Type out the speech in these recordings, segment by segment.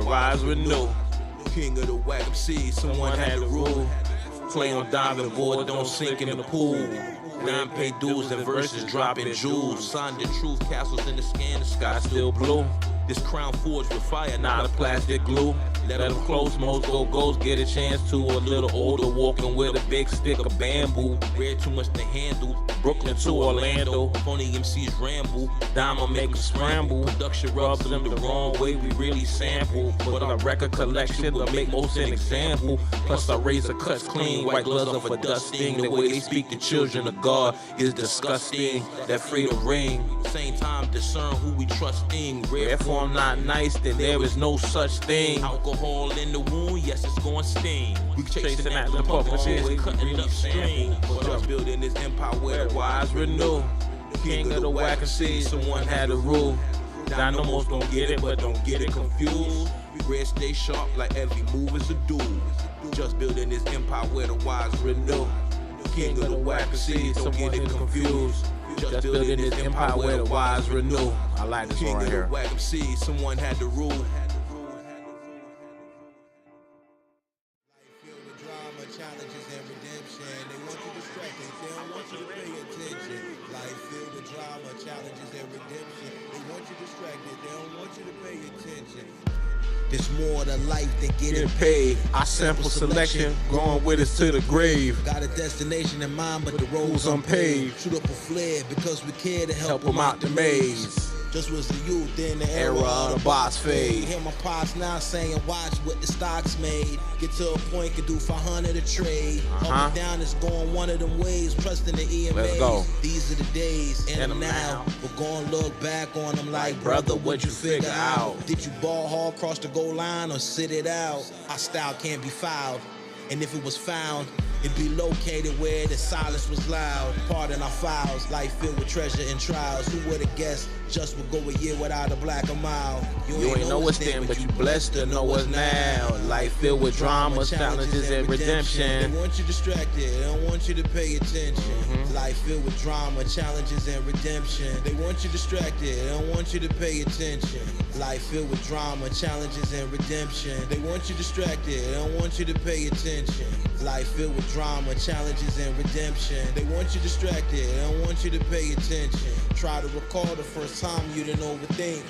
rise renew. King of the whack MC, someone had to rule. Play on diving board, don't sink in the pool. Non-pay dues and verses dropping jewels. Signed the truth, castles in the sky, the sky Still blue, This crown forged with fire, not a plastic glue. Let them close, most go ghosts get a chance to. A little older, walking with a big stick of bamboo. Read too much to handle. Brooklyn to Orlando, Phony MCs ramble. Diamond make them scramble. Production Rub rubs them the wrong way, we really sample. But on a record collection, will make most an example. Plus our razor cuts clean, white gloves off a dusting. The way they speak to children of God is disgusting. That freedom ring, Same time, discern who we trusting. if I'm not nice, then there is no such thing. Alcohol in the wound, yes, it's going to sting. We Chasing that the publishers, cutting really up stream. sample. But just building this empire where the Wise renew, king of the whack and see, someone had to rule. Dynamos don't get it, but don't get it confused. Red stay sharp like every move is a duel. Just building this empire where the wise renew. King of the whack and see, don't get it confused. Just building this empire where the wise renew. I like this one King right of the here. whack MC, someone had to rule. Filled with drama, challenges, and redemption. They want you distracted, they don't want you to pay attention. Life filled with drama, challenges, and redemption. They want you distracted, they don't want you to pay attention. There's more to life than getting Getting paid, I sample selection, going with us to the grave. Got a destination in mind, but the road's unpaved. Shoot up a flare because we care to Help them out the maze. Just was the youth in the era Of the box fade. Hear my pops now saying, watch what the stocks made. Get to a point, could do 500 a trade. Up and down, it's going one of them ways. Trusting the EMA. Let's go. These are the days, and them now. now. We're gonna look back on them like, brother, what'd you figure out? Did you ball hard, cross the goal line, or sit it out? Our style can't be fouled. And if it was found, it'd be located where the silence was loud. Pardon our files, life filled with treasure and trials. Who would've guessed just would go a year without a black a mile? You ain't know what's then, but you blessed to know what's now. Life filled with drama, challenges, and redemption. They want you distracted, they don't want you to pay attention. Life filled with drama, challenges, and redemption. They want you distracted, they don't want you to pay attention. Life filled with drama, challenges, and redemption. They want you distracted, they don't want you to pay attention. Life filled with drama, challenges, and redemption. They want you distracted, they don't want you to pay attention. Try to recall the first time you didn't overthink.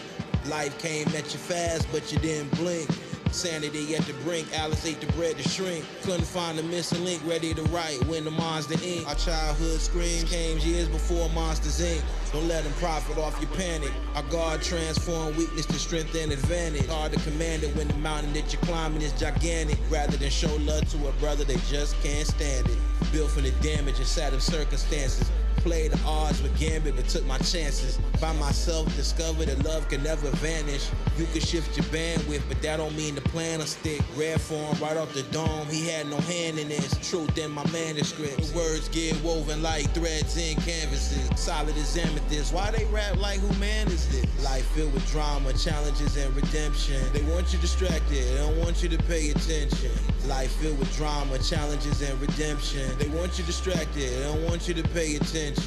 Life came at you fast, but you didn't blink. Sanity at the brink, Alice ate the bread to shrink. Couldn't find the missing link, ready to write when the Monster Inc. Our childhood screams came years before Monsters Inc. Don't let them profit off your panic. Our God transformed weakness to strength and advantage. Hard to command it when the mountain that you're climbing is gigantic. Rather than show love to a brother, they just can't stand it. Built from the damage and sad of circumstances. Played the odds with Gambit, but took my chances. By myself, discovered that love can never vanish. You can shift your bandwidth, but that don't mean the plan will stick. Rare form right off the dome, he had no hand in this. Truth in my manuscript. The words get woven like threads in canvases. Solid as amethyst. Why they rap like who man is this? Life filled with drama, challenges, and redemption. They want you distracted, they don't want you to pay attention. Life filled with drama, challenges, and redemption. They want you distracted, they don't want you to pay attention.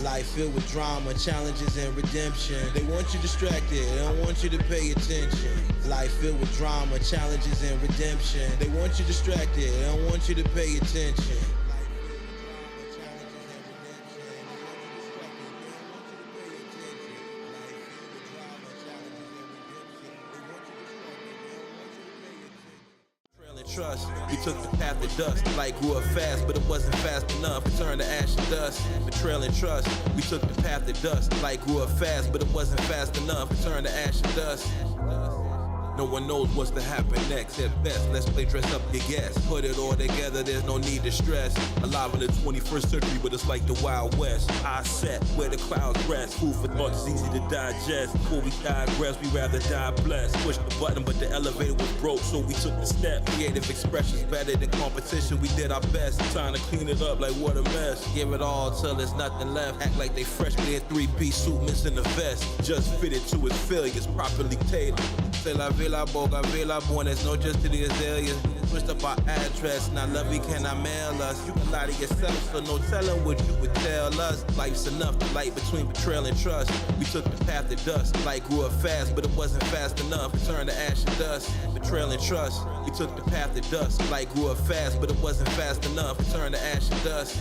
Life filled with drama, challenges, and redemption. They want you distracted, they don't want you to pay attention. Life filled with drama, challenges, and redemption. They want you distracted, they don't want you to pay attention. Trust. We took the path of dust, like grew up fast, but it wasn't fast enough. It turned to ash and dust. Betrayal and trust. We took the path of dust, like grew up fast, but it wasn't fast enough. It turned to ash and dust. No one knows what's to happen next. At best, let's play dress up your guess. Put it all together, there's no need to stress. Alive in the 21st century, but it's like the Wild West. I set where the clouds rest. Food for thought is easy to digest. Before we digress, we rather die blessed. Push the button, but the elevator was broke, so we took the step. Creative expressions better than competition. We did our best. Time to clean it up like what a mess. Give it all till there's nothing left. Act like they fresh with their three-piece suit missing a vest. Just fitted to its failures, properly tailored. say la villa boga, villa born, it's no just to the azaleas. Switched up our address, now love you cannot mail us. You can lie to yourself, so no telling what you would tell us. Life's enough, the light between betrayal and trust. We took the path to dust, light grew up fast, but it wasn't fast enough. It turned to ash and dust, betrayal and trust. We took the path to dust, light grew up fast, but it wasn't fast enough. It turned to ash and dust.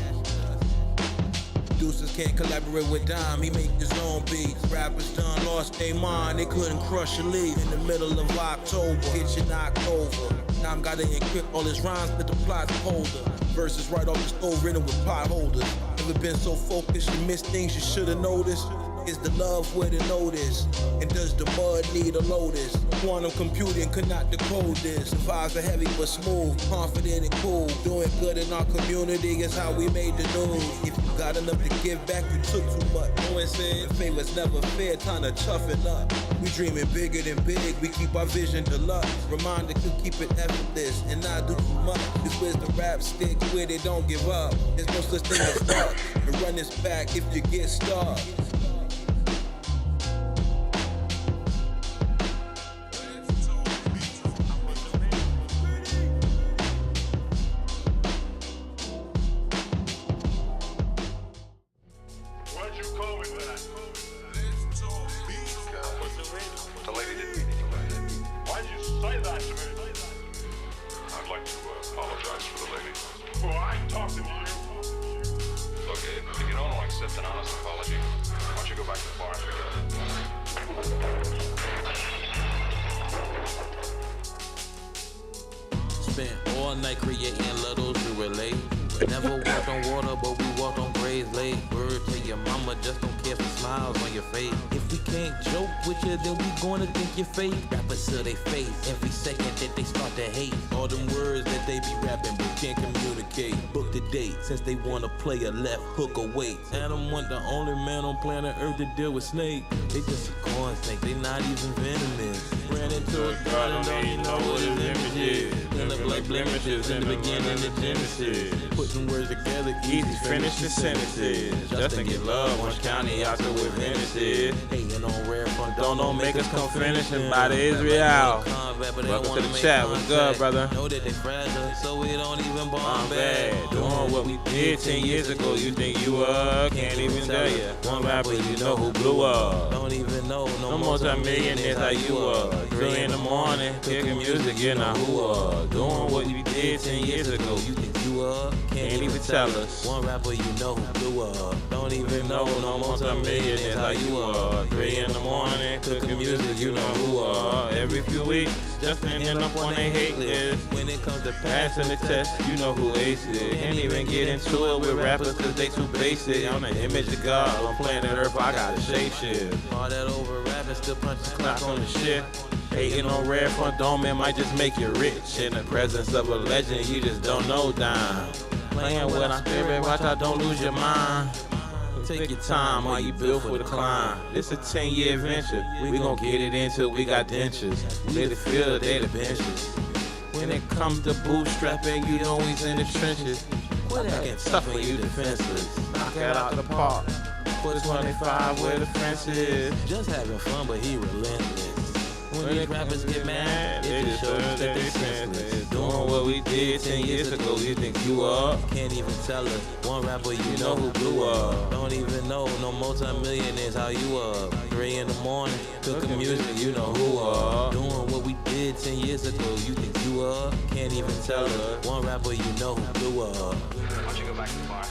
Producers can't collaborate with Dime, he make his own beats. Rappers done lost their mind, they couldn't crush a leaf. In the middle of October, get you knocked over. Dime gotta encrypt all his rhymes, but the plot's colder. Verses right off the stove, written with pot holders. Never been so focused, you miss things you should've noticed. Is the love where to notice? And does the mud need a lotus? Quantum computing could not decode this. The vibes are heavy but smooth, confident and cool. Doing good in our community is how we made the news. If you got enough to give back, you took too much. No one said fame was never fair, time to toughen up. We dreaming bigger than big, we keep our vision deluxe. Reminder to keep it effortless and not do too much. This wisdom rap, stick with it, don't give up. There's no such thing as stuck. And run this back if you get stuck. Spent all night creating littles to relate. Never walked on water, but we walked on Gray's Lake. Word to your mama, just don't care for smiles on your face. If we can't joke with you, then we gonna think you're fake. Rappers to their face every second that they start to hate. All them words that they be rapping but can't communicate. Book the date since they wanna play a left hook away. Adam wasn't the only man on planet Earth to deal with snake. They just a corn snake, they not even venomous. Ran into a god and don't even know what his image is. They look like blemishes in the beginning of Genesis. Putting words together, easy, finish the sentences. Justin get love, Orange County out there with Genesis. Hating on rare fun, don't make us come finishing by the Israel. Welcome to the chat, what's good, brother? Know that they fragile, so we don't even bomb bad. Doing what we did 10 years ago, you think you can't even tell ya. One rapper, you know who blew up. Don't even know, no multi-millionaires how you are. 3 in the morning, kicking music, you know who doing what we did 10 years ago, you think you can't even tell us. One rapper, you know who blew up. Don't even know, no multi-millionaires how you are. 3 in the morning, cooking music, you know who every few weeks, just end up on a hate list. When it comes to passing the test, you know who ace it. Can't even get into it with rappers cause they too basic. I'm the image of God on planet Earth, I gotta shape shit. All that over rapping, still punching clock on the shit. Hating on rare front dome, it might just make you rich. In the presence of a legend, you just don't know dime. Playing with our spirit, watch out, don't lose your mind. Take your time, are you built for the climb? This a 10-year venture, we gon' get it until we got dentures. They the field, they the benches. When it comes to bootstrapping, you always in the trenches. Quit acting tough when you defenseless. Knock it out the park, put 25 where the fence is. Just having fun, but he relentless. When these rappers get mad, they just show us that they senseless. Doing what we did 10 years ago, you think you can't even tell us. One rapper, you know who blew up. Don't even know, no multi-millionaires how you up. 3 in the morning, cooking music, you know who doing what we did 10 years ago, you think you can't even tell us. One rapper, you know who blew up. Why don't you go back to the bar?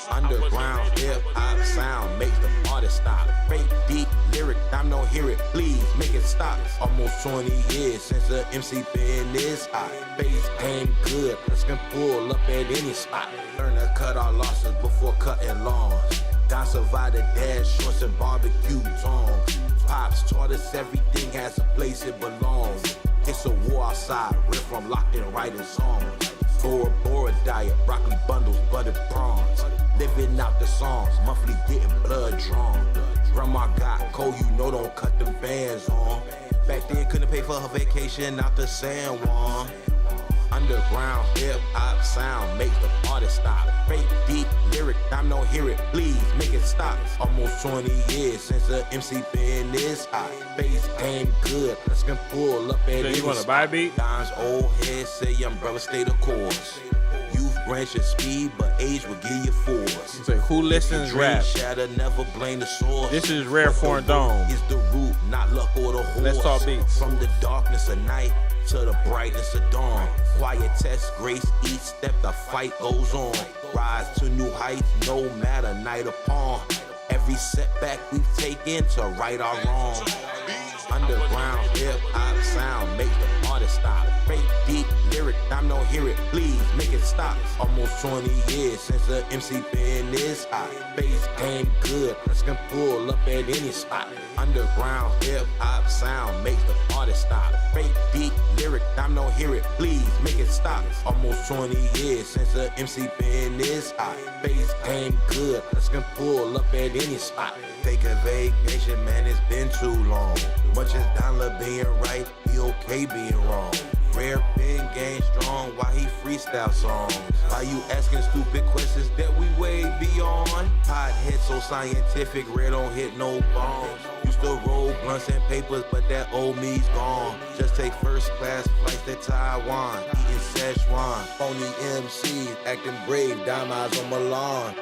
Underground hip-hop sound makes the artist stop. Fake deep lyric, I'm no hear it, please make it stop. Almost 20 years since the MC been this hot. Bass game good, us can pull up at any spot. Learn to cut our losses before cutting lawns. Don survived the dash, shorts and barbecue tongs. Pops taught us everything has a place it belongs. It's a war outside, we're from locked in writing songs. Bora diet, broccoli bundles, buttered prawns. Living out the songs, monthly getting blood drawn. Grandma got cold, you know, don't cut them bands on. Back then, couldn't pay for her vacation out to San Juan. Underground hip-hop sound makes the party stop. Fake deep lyric, I'm no hear it, please make it stop. Almost 20 years since the MC been this hot. Bass ain't good, let's can pull up at So you want to buy a beat? Don's old head say, young brother, stay the course. Youth grants your speed, but age will give you force. Say, who listens rap? Shatter, never blame the source. This is Rare Foreign Dome. Is the root, not luck or the horse. Let's talk beats. From the darkness of night to the brightness of dawn. Quiet test, grace, each step the fight goes on. Rise to new heights, no matter night or pawn. Every setback we've taken to right our wrong. Underground hip-hop sound make the party stop. Fake deep lyric, I'm no hear it, please make it stop. Almost 20 years since the MC been this hot. Bass ain't good, let's can pull up at any spot. Underground hip-hop sound makes the party stop. Fake deep lyric, I'm no hear it, please make it stop. Almost 20 years since the MC been this hot. Bass ain't good, let's can pull up at any spot. Take a vacation, man, it's been too long. Much as Dollar being right, he okay being wrong. Rare pen game strong, why he freestyle songs? Why you asking stupid questions that we way beyond? Pothead so scientific, Rare don't hit no bombs. Used to roll blunts and papers, but that old me's gone. Just take first class flights to Taiwan, eating Szechuan. Phony MCs acting brave, dime eyes on Milan.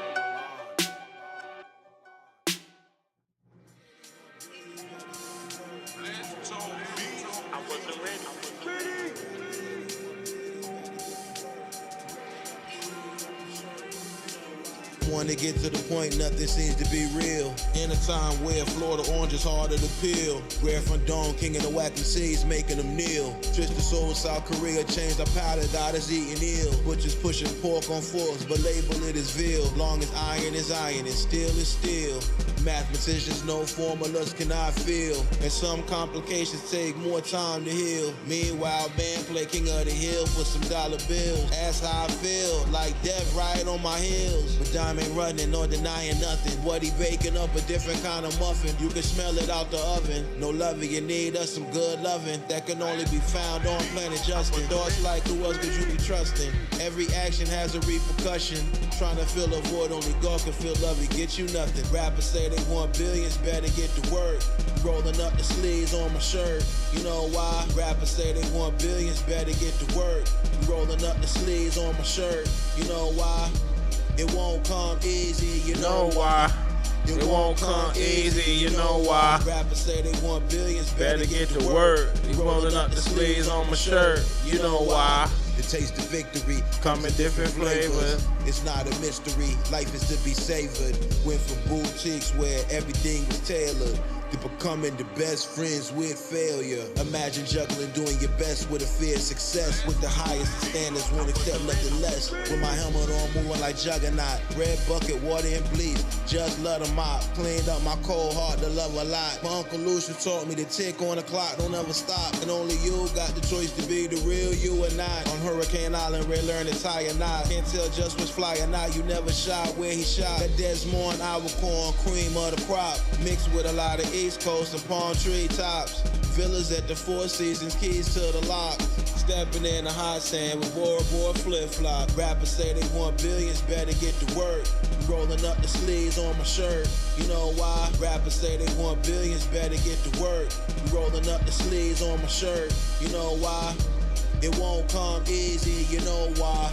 Wanna get to the point, nothing seems to be real. In a time where Florida orange is harder to peel. Rare from Dawn, king of the wacky seas, making them kneel. Tristan Soul, South Korea, changed our palate, got us eating eel. Butchers pushing pork on forks, but label it as veal. Long as iron is iron, and steel is steel. Mathematicians know formulas cannot feel. And some complications take more time to heal. Meanwhile, band play king of the hill for some dollar bills. That's how I feel, like death right on my heels. But Dime ain't running or denying nothing. What he baking up a different kind of muffin. You can smell it out the oven. No loving, you need us some good loving. That can only be found on Planet Justin. Thoughts like who else could you be trusting? Every action has a repercussion. Trying to fill a void, only God can fill love, it get you nothing. Rappers say they want billions, better get to work. Rolling up the sleeves on my shirt. You know why? Rappers say they want billions, better get to work. Rolling up the sleeves on my shirt. You know why? It won't come easy, you know why. It won't come easy, you know why. Rappers say they want billions, Better get to work. You rolling up the sleeves on my shirt, you know why. The taste of victory Come in different flavors. It's not a mystery, life is to be savored. Went from boutiques where everything was tailored to becoming the best friends with failure. Imagine juggling, doing your best with a fear of success. With the highest standards, won't accept nothing less. With my helmet on, moving like Juggernaut. Red bucket, water and bleach, just let them out. Cleaned up my cold heart to love a lot. My Uncle Lucian taught me to tick on the clock, don't ever stop. And only you got the choice to be the real you or not. On Hurricane Island, Ray learned to tie a knot. Can't tell just what's fly or not, you never shot where he shot. That Desmond, our corn, cream of the crop. Mixed with a lot of East Coast and palm tree tops. Villas at the Four Seasons, keys to the lock. Stepping in the hot sand with Bora Bora flip-flop. Rappers say they want billions, better get to work. Rolling up the sleeves on my shirt. You know why? Rappers say they want billions, better get to work. Rolling up the sleeves on my shirt. You know why? It won't come easy, you know why.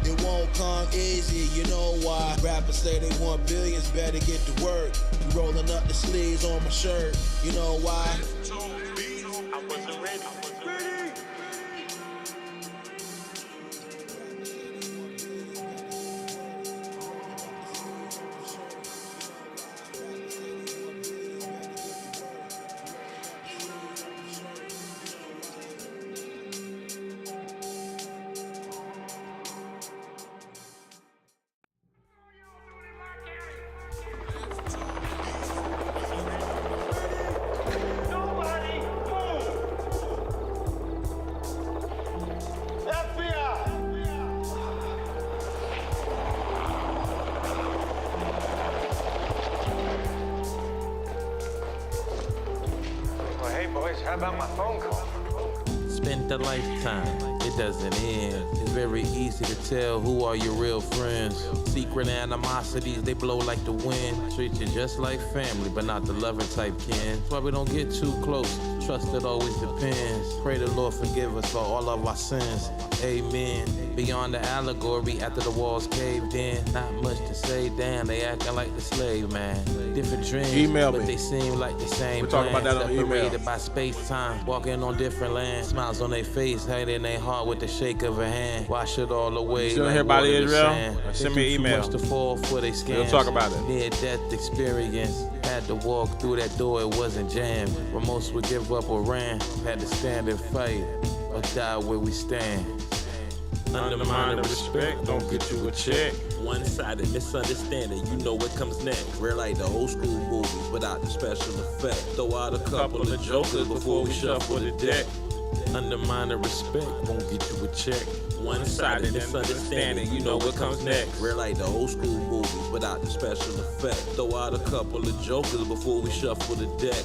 It won't come easy, you know why. Rappers say they want billions, better get to work. Rolling up the sleeves on my shirt, you know why. I wasn't ready. Nobody boys. How about my phone call? Spent a lifetime, it doesn't end. It's very easy to tell who are your real friends. Secret animosities, they blow like the wind. Treat you just like family, but not the loving type kin. That's why we don't get too close. Trust it always depends. Pray the Lord forgive us for all of our sins. Amen. Beyond the allegory, after the walls caved in, not much to say. Damn, they acting like the slave man. Different dreams, Email but me. they seem like the same. We're talking about that on email. Separated by space-time, walking on different lands. Smiles on their face, hiding their heart with the shake of a hand. Wash it all away. You still like hear about water to Israel? sand. Send They me do an too email. much to fall for they scams. We'll talk about it. Near-death experience. Had to walk through that door, it wasn't jammed. Where most would give up or ran. Had to stand and fight, or die where we stand. Undermine the respect, don't get you a check. One-sided misunderstanding, you know what comes next. We're like the old school movies without the special effect. Throw out a couple of jokers before we shuffle the deck. Undermine the respect, won't get you a check. One-sided misunderstanding, you know what comes next. We're like the old school movies without the special effect. Throw out a couple of jokers before we shuffle the deck.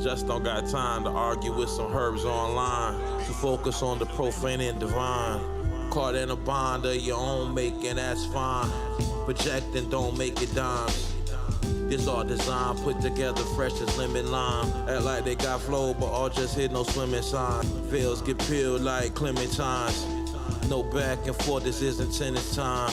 Just don't got time to argue with some herbs online. To focus on the profane and divine. Caught in a bond of your own making, that's fine. Projecting don't make it dimes. This all design put together fresh as lemon lime. Act like they got flow, but all just hit no swimming sign. Veils get peeled like clementines. No back and forth, this isn't tennis time.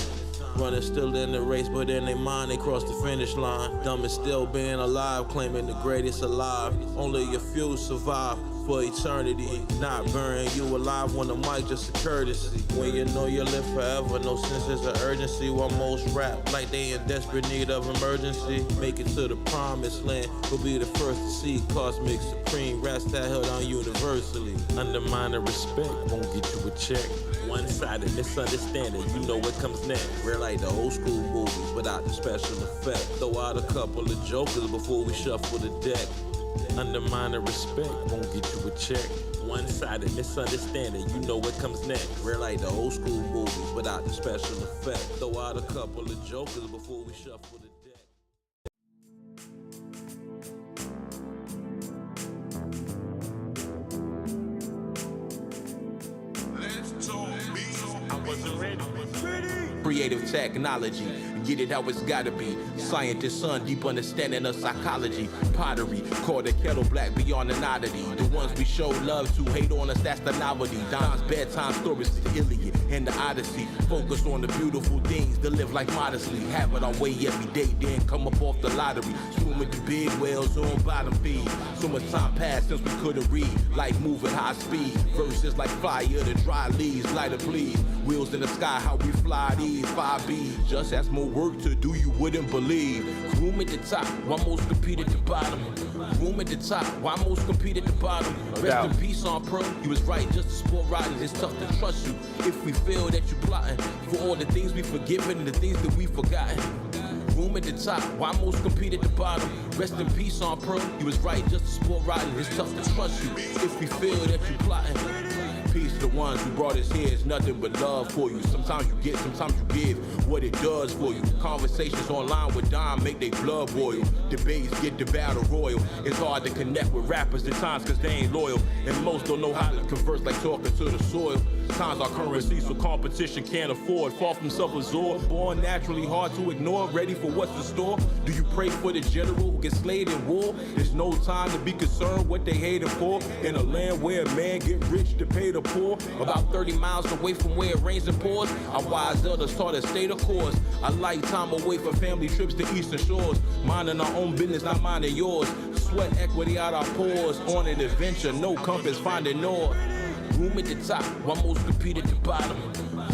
Running still in the race, but in their mind they cross the finish line. Dumb is still being alive, claiming the greatest alive. Only a few survive for eternity. Not burying you alive when the mic just a courtesy. When you know you live forever, no sense is of urgency. While most rap like they in desperate need of emergency. Make it to the promised land, we'll be the first to see cosmic supreme. Rats that held on universally. Undermine the respect, won't get you a check. One-sided misunderstanding, you know what comes next. We're like the old school movies without the special effect. Throw out a couple of jokers before we shuffle the deck. Undermine the respect, won't get you a check. One-sided misunderstanding, you know what comes next. We're like the old school movies without the special effect. Throw out a couple of jokers before we shuffle the deck. I wasn't ready. Creative technology, get it how it's gotta be. Scientist son, deep understanding of psychology. Pottery, call the kettle black beyond an oddity. The ones we show love to, hate on us, that's the novelty. Don's bedtime stories, the Iliad and the Odyssey. Focus on the beautiful things, to live life modestly. Have it our way every day, then come up off the lottery. Swim with the big whales on bottom feed. So much time passed since we couldn't read. Life moving high speed, verses like fire, the dry leaves, lighter please. Wheels in the sky, how we fly these 5B. Just as more work to do, you wouldn't believe. Room at the top, why most compete at the bottom. Room at the top, why most compete at the bottom. Rest in peace on pro, you was right just to sport riding. It's tough to trust you if we feel that you plotting. For all the things we forgiven and the things that we forgotten. Room at the top, why most compete at the bottom. Rest in peace on pro, you was right just to sport riding. It's tough to trust you if we feel that you plotting. Peace to the ones who brought us here, it's nothing but love for you. Sometimes you get, sometimes you give what it does for you. Conversations online with Dom make they blood boil. Debates get the battle royal. It's hard to connect with rappers at times cause they ain't loyal. And most don't know how to converse like talking to the soil. Times our currency so competition can't afford. Far from self-absorbed, born naturally hard to ignore. Ready for what's in store? Do you pray for the general who gets slayed in war? There's no time to be concerned what they hating for. In a land where a man get rich to pay the poor. About 30 miles away from where it rains and pours. Our wise elders taught us stay the course. A lifetime away from family trips to eastern shores. Minding our own business, not minding yours. Sweat equity out our pores. On an adventure, no compass, finding north. Room at the top, why most compete at the bottom.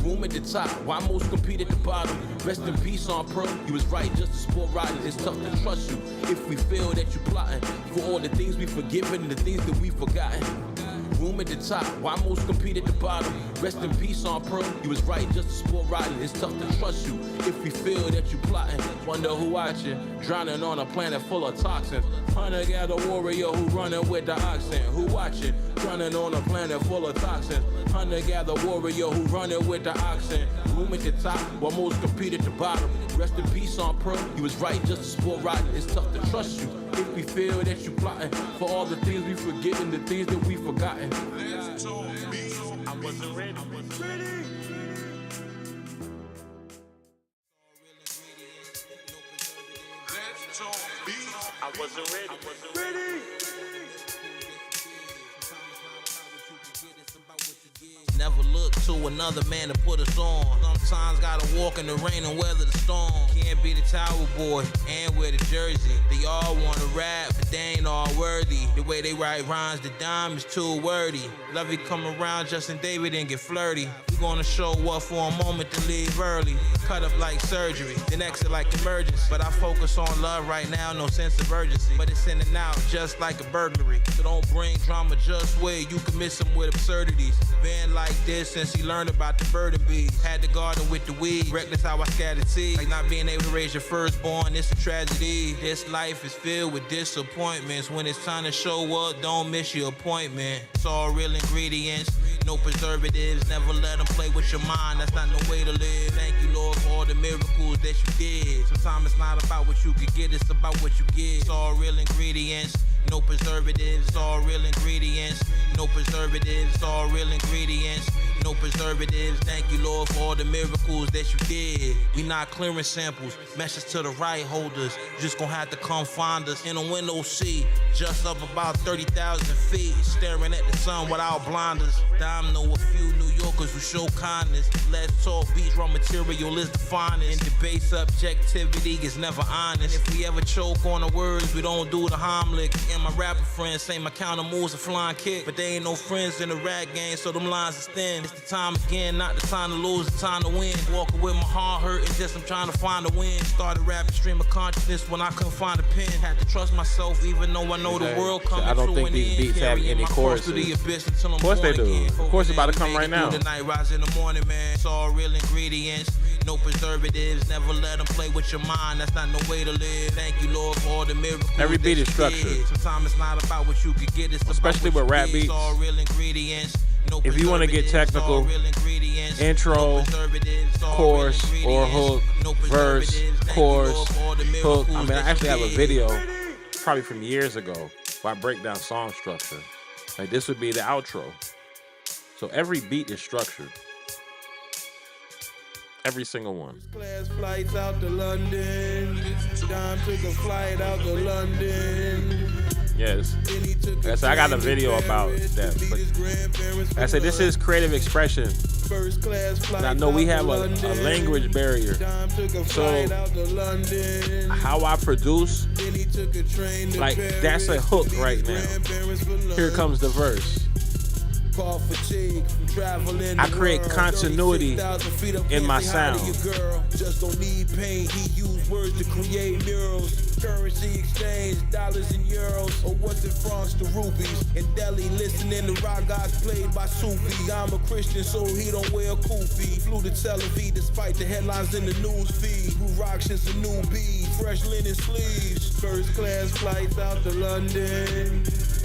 Room at the top, why most compete at the bottom. Rest in peace on pro, you was right just to sport riding. It's tough to trust you if we feel that you plotting. For all the things we forgiven and the things that we forgotten. Room at the top, why most compete at the bottom. Rest in peace on pro, you was right just to sport riding. It's tough to trust you if we feel that you plotting. Wonder who watching, drowning on a planet full of toxins. Hunter-gatherer warrior who running with the oxen. Who watching, drowning on a planet full of toxins. Hunter-gatherer warrior who running with the oxen. Room at the top, while most compete at the bottom. Rest in peace on pro, you was right just to sport riding. It's tough to trust you If we feel that you plotting for all the things we forgetting, the things that we forgotten. I wasn't ready. I wasn't ready. Never look to another man to put us on. Sometimes gotta walk in the rain and weather the storm. Can't be the Tower Boy and wear the jersey. They all wanna rap, but they ain't all worthy. The way they write rhymes, the dime is too wordy. Lovey come around, Justin David and get flirty. We gonna show up for a moment to leave early. Cut up like surgery, then exit like emergency. But I focus on love right now, no sense of urgency. But it's in and out, just like a burglary. So don't bring drama, just wait. You can miss them with absurdities. Been like this since he learned about the bird and bees. Had the garden with the weed, reckless how I scattered seeds. Like not being able to raise your firstborn, it's a tragedy. This life is filled with disappointments. When it's time to show up, don't miss your appointment. It's all real ingredients, no preservatives. Never let them play with your mind, that's not no way to live. Thank you, Lord, for all the miracles that you did. Sometimes it's not about what you could get, it's about what you get. It's all real ingredients, no preservatives. It's all real ingredients, no preservatives. It's all real ingredients, no preservatives. Thank you, Lord, for all the miracles that you did. We not clearing samples, message to the right holders. You just gonna have to come find us in a window seat, just up about 30,000 feet, staring at the sun without blinders. I know a few New Yorkers who show kindness. Let's talk beach, raw material is the finest. In debate, subjectivity is never honest. If we ever choke on the words, we don't do the Heimlich. And my rapper friends say my counter moves a flying kick, but they ain't no friends in the rap game, so them lines is thin. It's the time again, not the time to lose, the time to win. Walking with my heart hurting, just I'm trying to find a win. Started rapping stream of consciousness when I couldn't find a pen. Had to trust myself even though I know the world coming I don't to think an these end. beats have Carrying any my cross through the choruses. abyss until I'm Of course they born do. again. Of course it's about to come Make right it now. through the night, rise in the morning, man. It's all real ingredients, no preservatives. Never let them play with your mind, that's not no way to live. Thank you, Lord, for all the miracles. Every beat that is you did. structured. Sometimes it's not about what you could get, it's Especially about with what rap you did. It's beats. all real ingredients, no If you wanna get preservatives. It's all technical, real ingredients, intro, no preservatives. It's all chorus, real or ingredients, hook, no verse, preservatives. Thank you, chorus, Lord, for all the hook. miracles I mean, I that you actually have a did. video, probably from years ago, where I break down song structure. Like this would be the outro. So every beat is structured. Every single one. Class flights out to London. Dime took a flight out to London. Yes. Then he took Yes, I got a video about that. But I said this is creative expression. First class flight. And I know we have a language barrier. Dime took a So flight out to London. how I produce, Then he took a train to like Paris that's a hook to meet right his now. grandparents for lunch. Here comes the verse. Call fatigue from traveling I the create world. continuity 36,000 feet up, in can't my say hi to sound. your girl. Just don't need pain. He used words to create murals. Currency exchange, dollars and euros. Or was it francs to rupees? In Delhi, listening to ragas played by Sufis. I'm a Christian, so he don't wear a kufi. Flew to Tel Aviv despite the headlines in the news feed. Blue rocks is a new beat. Fresh linen sleeves. First class flights out to London.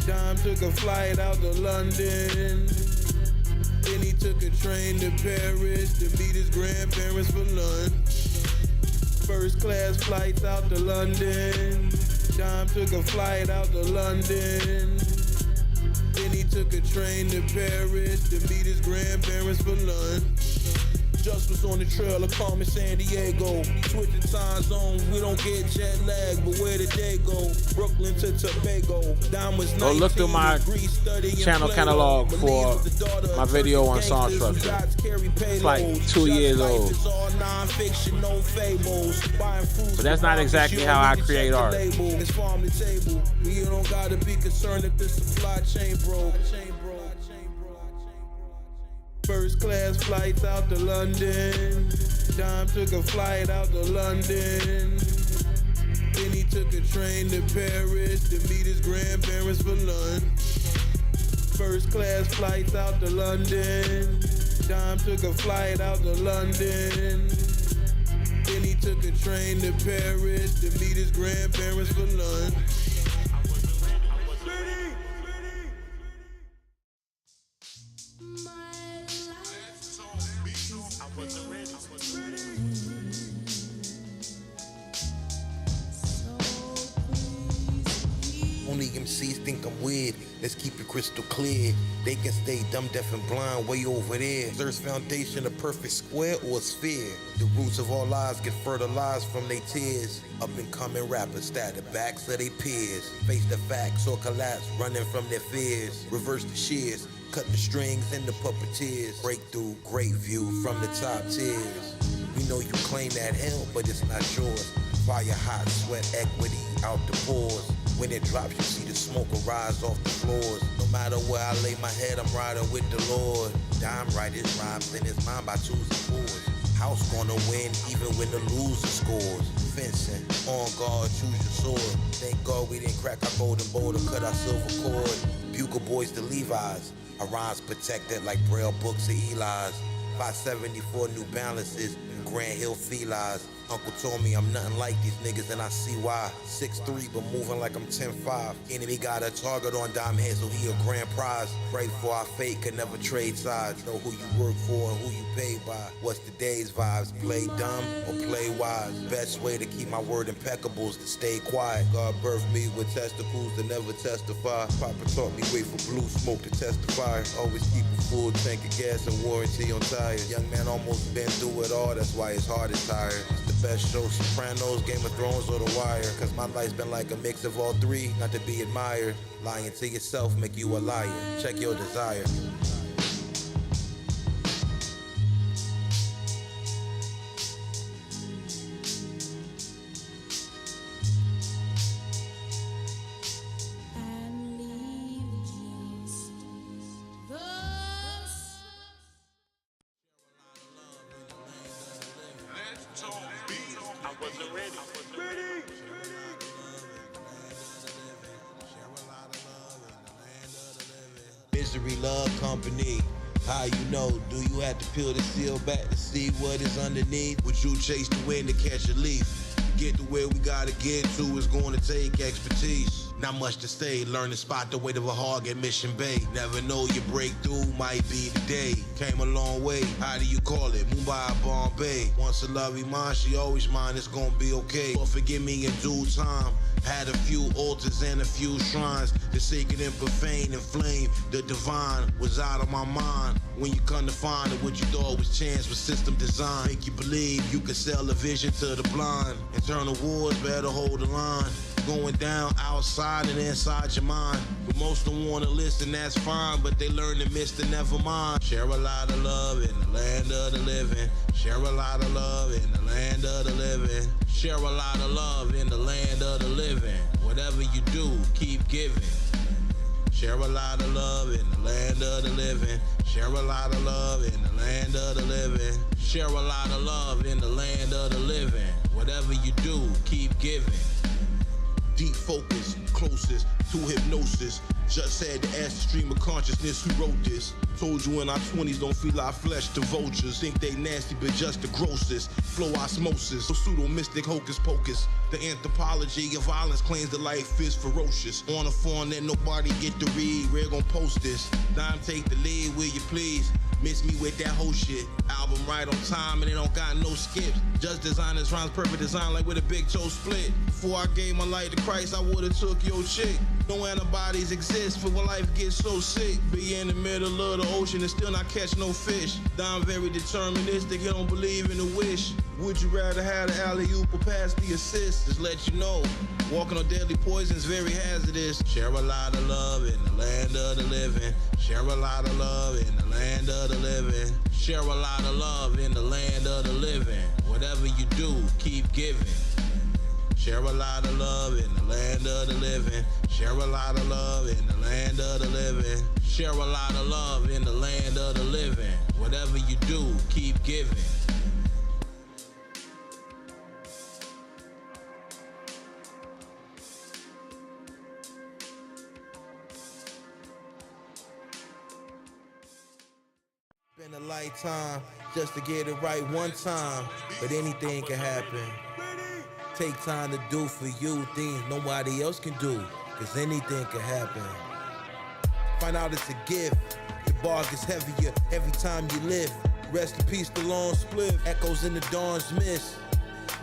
Dime took a flight out to London. Then he took a train to Paris to meet his grandparents for lunch. First class flights out to London. Dime took a flight out to London. Then he took a train to Paris to meet his grandparents for lunch. Just was on the trail of Carmen San Diego. Switching time zones, we don't get jet lag, but where did they go? Brooklyn to Tobago. Dime was 19, Go look through my channel catalog for my video on song structure. It's like 2 years old. But that's not exactly how I create art. It's farm to table. You don't gotta be concerned if the supply chain broke. First class flights out to London. Dime took a flight out to London. Then he took a train to Paris to meet his grandparents for lunch. First class flights out to London. Dime took a flight out to London. Then he took a train to Paris to meet his grandparents for lunch. I wasn't ready. So please Let's keep it crystal clear. They can stay dumb, deaf, and blind way over there. Is Earth's foundation a perfect square or a sphere? The roots of all lies get fertilized from their tears. Up and coming rappers stab the backs of their peers. Face the facts or collapse, running from their fears. Reverse the shears, cut the strings and the puppeteers. Breakthrough, great view from the top tiers. We know you claim that hell, but it's not yours. Fire hot, sweat equity out the pores. When it drops, you see the smoke arise off the floors. No matter where I lay my head, I'm riding with the Lord. Dime writers rhymes in his mind by twos and fours. House gonna win even when the loser scores. Fencing, on guard, choose your sword. Thank God we didn't crack our golden bowl to cut our silver cord. Bugle boys to Levi's. Our rhymes protected like Braille books of Eli's. 574 New Balances, Grand Hill Felines. Uncle told me I'm nothing like these niggas and I see why. 6'3" but moving like I'm 10'5". Enemy got a target on Dime head so he a grand prize. Pray for our fate, could never trade sides. Know who you work for and who you paid by. What's the day's vibes? Play dumb or play wise? Best way to keep my word impeccable is to stay quiet. God birthed me with testicles to never testify. Papa taught me wait for blue smoke to testify. Always keep a full tank of gas and warranty on tires. Young man almost been through it all, that's why his heart is tired. Best show, Sopranos, Game of Thrones, or The Wire. Cause my life's been like a mix of all three, not to be admired. Lying to yourself make you a liar. Check your desire. I wasn't ready. Misery Love Company. How you know? Do you have to peel the seal back to see what is underneath? Would you chase the wind to catch a leaf? Get to where we gotta get to is going to take expertise. Not much to say, learn to spot the weight of a hog at Mission Bay. Never know your breakthrough might be today. Came a long way, how do you call it? Mumbai, Bombay. Once a lovey mind, she always mine, it's gonna be okay. But forgive me in due time. Had a few altars and a few shrines. The sacred and profane and flame. The divine was out of my mind. When you come to find that what you thought was chance was system design. Make you believe you could sell a vision to the blind. Internal wars better hold the line. Going down outside and inside your mind. But most don't wanna listen, that's fine. But they learn to miss the never mind. Share a lot of love in the land of the living. Share a lot of love in the land of the living. Share a lot of love in the land of the living. Whatever you do, keep giving. Share a lot of love in the land of the living. Share a lot of love in the land of the living. Share a lot of love in the land of the living. Whatever you do, keep giving. Deep focus, closest to hypnosis. Just had to ask the stream of consciousness who wrote this. Told you in our 20s don't feed our flesh to vultures. Think they nasty but just the grossest. Flow osmosis, pseudo mystic hocus pocus. The anthropology of violence claims that life is ferocious. On a phone that nobody get to read, we're gon' post this. Dime take the lead, will you please? Miss me with that whole shit. Album right on time and it don't got no skips. Just designers rhymes perfect design like with a big toe split. Before I gave my life to Christ, I would've took your chick. No antibodies exist for when life gets so sick. Be in the middle of the ocean and still not catch no fish. Dime very deterministic, he don't believe in the wish. Would you rather have the alley-oop or pass the assist? Just let you know, walking on deadly poison's very hazardous. Share a lot of love in the land of the living. Share a lot of love in the land of the living. Share a lot of love in the land of the living. Whatever you do, keep giving. Share a lot of love in the land of the living. Share a lot of love in the land of the living. Share a lot of love in the land of the living. Whatever you do, keep giving. Been a lifetime just to get it right one time, but anything can happen. Take time to do for you things nobody else can do, cause anything can happen. Find out it's a gift, your bar gets heavier every time you live. Rest in peace, the long split, echoes in the dawn's mist.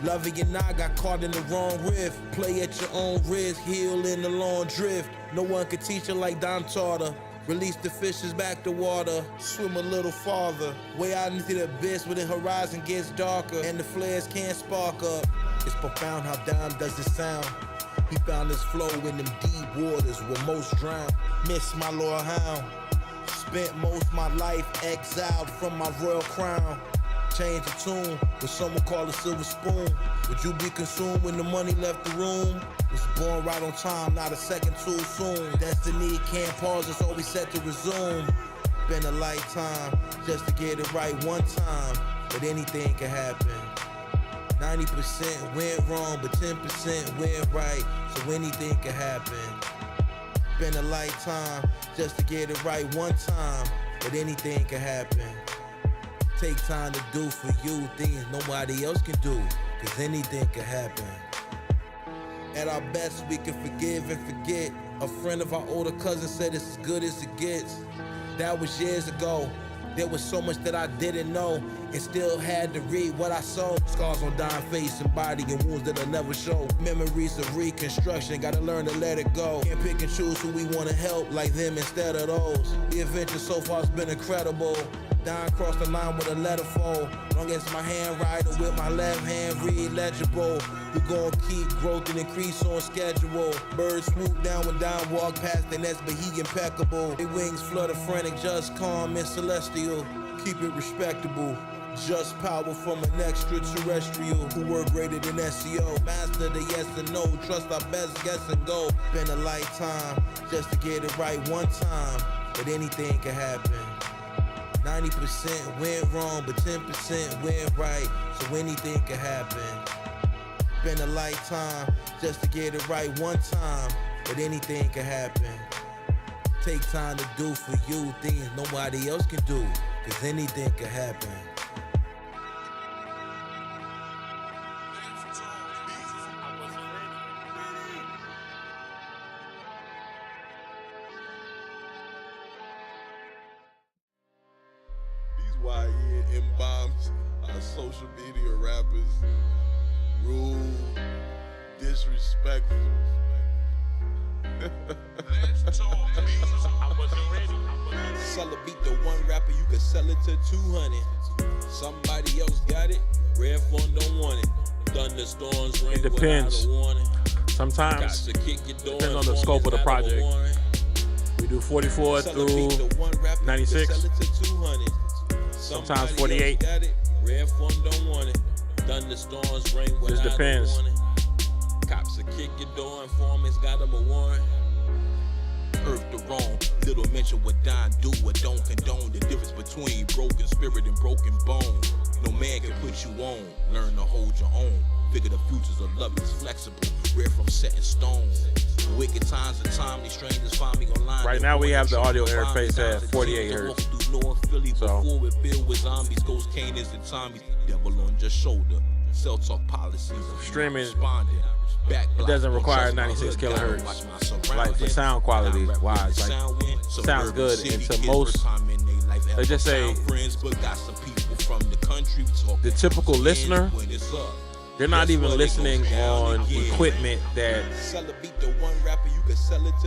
Lovey and I got caught in the wrong riff. Play at your own risk, heal in the long drift. No one could teach her like Don taught her. Release the fishes back to water, swim a little farther. Way out into the abyss where the horizon gets darker and the flares can't spark up. It's profound how down does it sound. He found his flow in them deep waters where most drown. Miss my loyal hound. Spent most my life exiled from my royal crown. Change the tune with someone called a silver spoon. Would you be consumed when the money left the room? Was born right on time, not a second too soon. Destiny can't pause, it's always set to resume. Been a lifetime just to get it right one time, but anything can happen. 90% went wrong, but 10% went right, so anything can happen. Been a lifetime just to get it right one time, but anything can happen. Take time to do for you things nobody else can do, cause anything can happen. At our best, we can forgive and forget. A friend of our older cousin said it's as good as it gets. That was years ago. There was so much that I didn't know and still had to read what I saw. Scars on dying face and body and wounds that I never show. Memories of reconstruction, gotta learn to let it go. Can't pick and choose who we wanna help like them instead of those. The adventure so far has been incredible. Down across the line with a letter fold. Long as my handwriting with my left hand read legible. We gon' keep growth and increase on schedule. Birds swoop down when down walk past the nest, but he impeccable. Their wings flutter frantic, just calm and celestial. Keep it respectable. Just power from an extraterrestrial who work greater than SEO. Master the yes and no, trust our best guess and go. Been a lifetime just to get it right one time, but anything can happen. 90% went wrong, but 10% went right, so anything can happen. Been a lifetime just to get it right one time, but anything can happen. Take time to do for you things nobody else can do, cause anything can happen. YN M-bombs, social media rappers, rude, disrespectful. Sell a beat to one rapper, you can sell it to 200. Somebody else got it, Red Phone don't want it. Thunderstorms rain. It depends. Sometimes depends on the scope of the project. We do 44 through 96. Sometimes 48. Just depends. Cops will kick your door, informants got them a warrant. Earth the wrong, little mention what Don do or don't condone. The difference between broken spirit and broken bone. No man can put you on, learn to hold your own. Figure the futures of love is flexible, rare from set in stone. Wicked times and time, these strangers find me online. Right now we have the audio interface at 48 hertz. So before it filled with zombies, ghost canids and Tommies. Devil on your shoulder. Cell talk policies. Streaming, it doesn't require 96 kilohertz. Like the sound quality wise, like sounds good into most. Let's just say the typical listener, they're not even listening on equipment that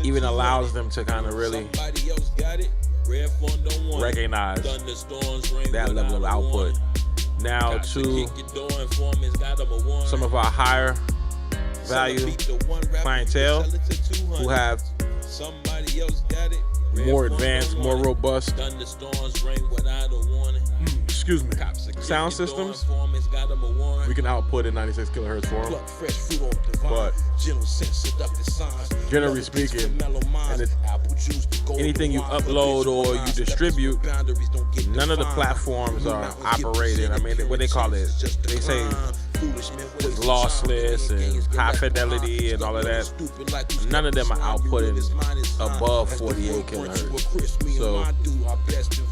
even allows them to kind of really recognize that level of output. Now to some of our higher value clientele who have more advanced, more robust sound systems, we can output at 96 kilohertz for them. But generally speaking, and anything you upload or you distribute, none of the platforms are operating. I mean, what they call it, they say it's lossless and high fidelity and all of that. None of them are outputting above 48 kilohertz. So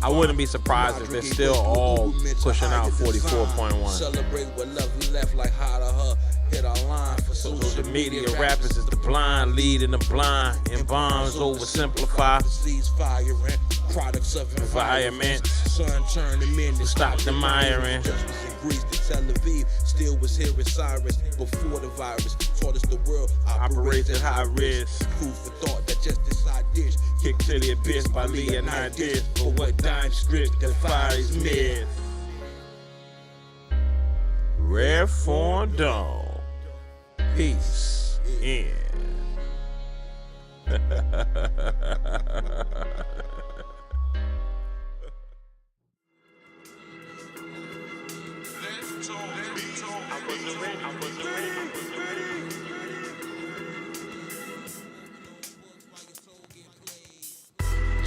I wouldn't be surprised if they're still all pushing out 44.1. Celebrate what love we left like how to her. Hit our line for Social media rappers is the blind leading the blind, and bombs oversimplify firing, products of environment. Sun turned them in to Stop the miring. Justice in Greece to Tel Aviv, still was hearing sirens before the virus. Taught us the world Operates at high risk. Food for thought, digest this side dish. Kick to the abyss by Leonidas. For what dime script defies myth. Red Fawn Dome. Peace in.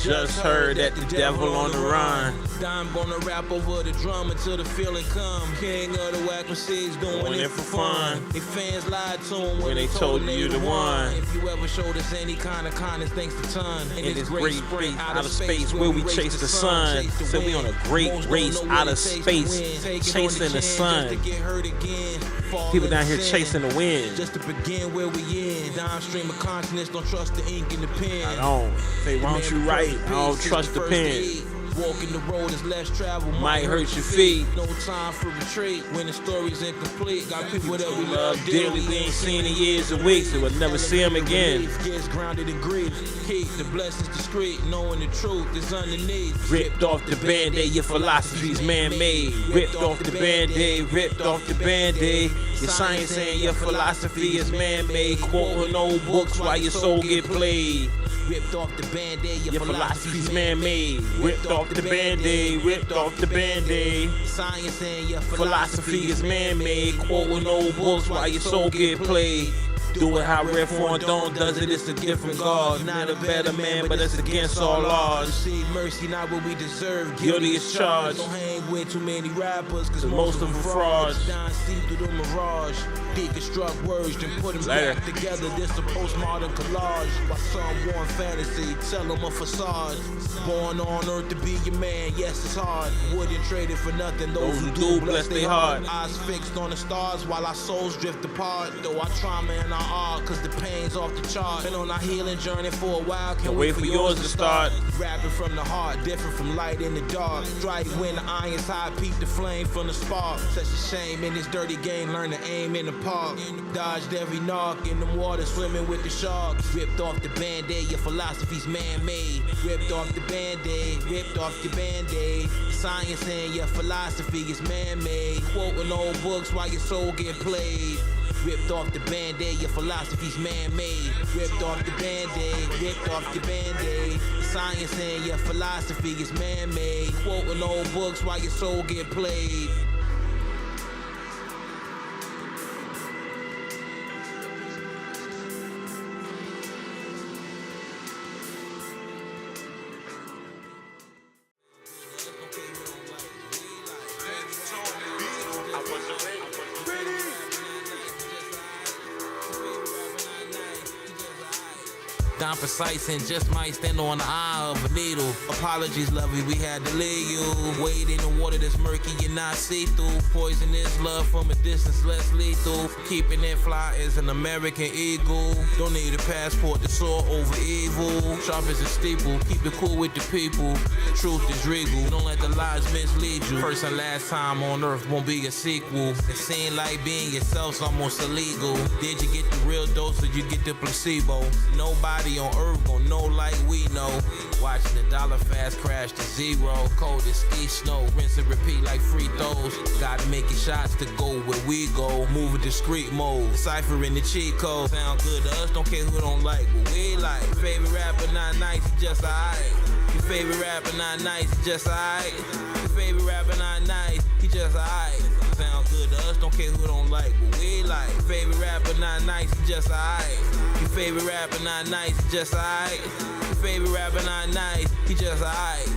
Just heard that the devil on the run. Dime gonna rap over the drum until the feeling come. King of the whack MCs doing it for fun. They fans lied to him when they told him you the one. If you ever showed us any kind of kindness, thanks to ton. In this great race out of space where we chase the sun. So we on a great race out of space, chasing the sun. People down here chasing the wind. Just to begin where we in. Downstream of consciousness, don't trust the ink in the pen. I don't. Say, why don't you write? I don't trust the pen. Walking the road is less travel. Might hurt your feet. No time for retreat when the story's incomplete. Got people that we Love dearly, we ain't seen in years and weeks, and we'll never see them again. Gets grounded in grief. Keep the blessings discreet, knowing the truth is underneath. Ripped off the band-aid, your philosophy's man-made. Ripped off the band-aid, ripped off the band-aid. Your science and your philosophy is man-made. Quoting old books while your soul get played. Ripped off the band-aid, Your philosophy's man-made. Ripped off the band-aid, ripped off the band-aid. Science and your Philosophy is man-made. Quoting old books while your soul get played. Do it how Red Fawn Dome does it, it's a gift from God. Not a better man, but it's against all laws. Receive mercy, not what we deserve. Guilty as charged. Don't hang with too many rappers, cause Most of them frauds. Don see through the mirage. Deconstruct words, then put them Later. back together. This a postmodern collage. While some warm fantasy, tell them a facade. Born on earth to be your man, yes it's hard. Wouldn't trade it for nothing. Those who do, bless their heart. Eyes fixed on the stars while our souls drift apart. Though our trauma and our art, cause the pain's off the chart. Been on our healing journey for a while, can't Wait for yours to start. Rapping from the heart, different from light in the dark. Strike when the iron's high, peep the flame from the spark. Such a shame in this dirty game, learn to aim in the park. Dodged every knock in the water, swimming with the sharks. Ripped off the band-aid, your philosophy's man-made. Ripped off the band-aid, ripped off the band-aid. Science and your philosophy is man-made. Quoting old books while your soul get played. Ripped off the band-aid, your philosophy's man-made. Ripped off the band-aid, ripped off the band-aid. Science and your philosophy is man-made. Quoting old books while your soul get played. I wasn't ready. Down precise and just might stand on the eye of a needle. Apologies, lovey, we had to leave you. Wade in the water that's murky, you're not see-through. Poisonous love from a distance, less lethal. Keeping it fly is an American eagle. Don't need a passport to soar over evil. Sharp as a steeple, keep it cool with the people. Truth is regal, don't let the lies mislead you. First and last time on earth won't be a sequel. It seems like being yourself's almost illegal. Did you get the real dose or you get the placebo? Nobody on earth gon' know like we know. Watching the dollar fast crash to zero. Cold as ski snow, rinse and repeat like free throws. Gotta make your shots to go where we go. Move in discreet mode, deciphering the cheat code. Sound good to us, don't care who don't like what we like. Favorite rapper not nice, just alright. Your favorite rapper not nice, just alright. Your favorite rapper not nice, he just alright. Sound good to us, don't care who don't like what we like. Favorite rapper not nice, he just alright. Your favorite rapper not nice, just alright. Your favorite rapper not nice, he just alright.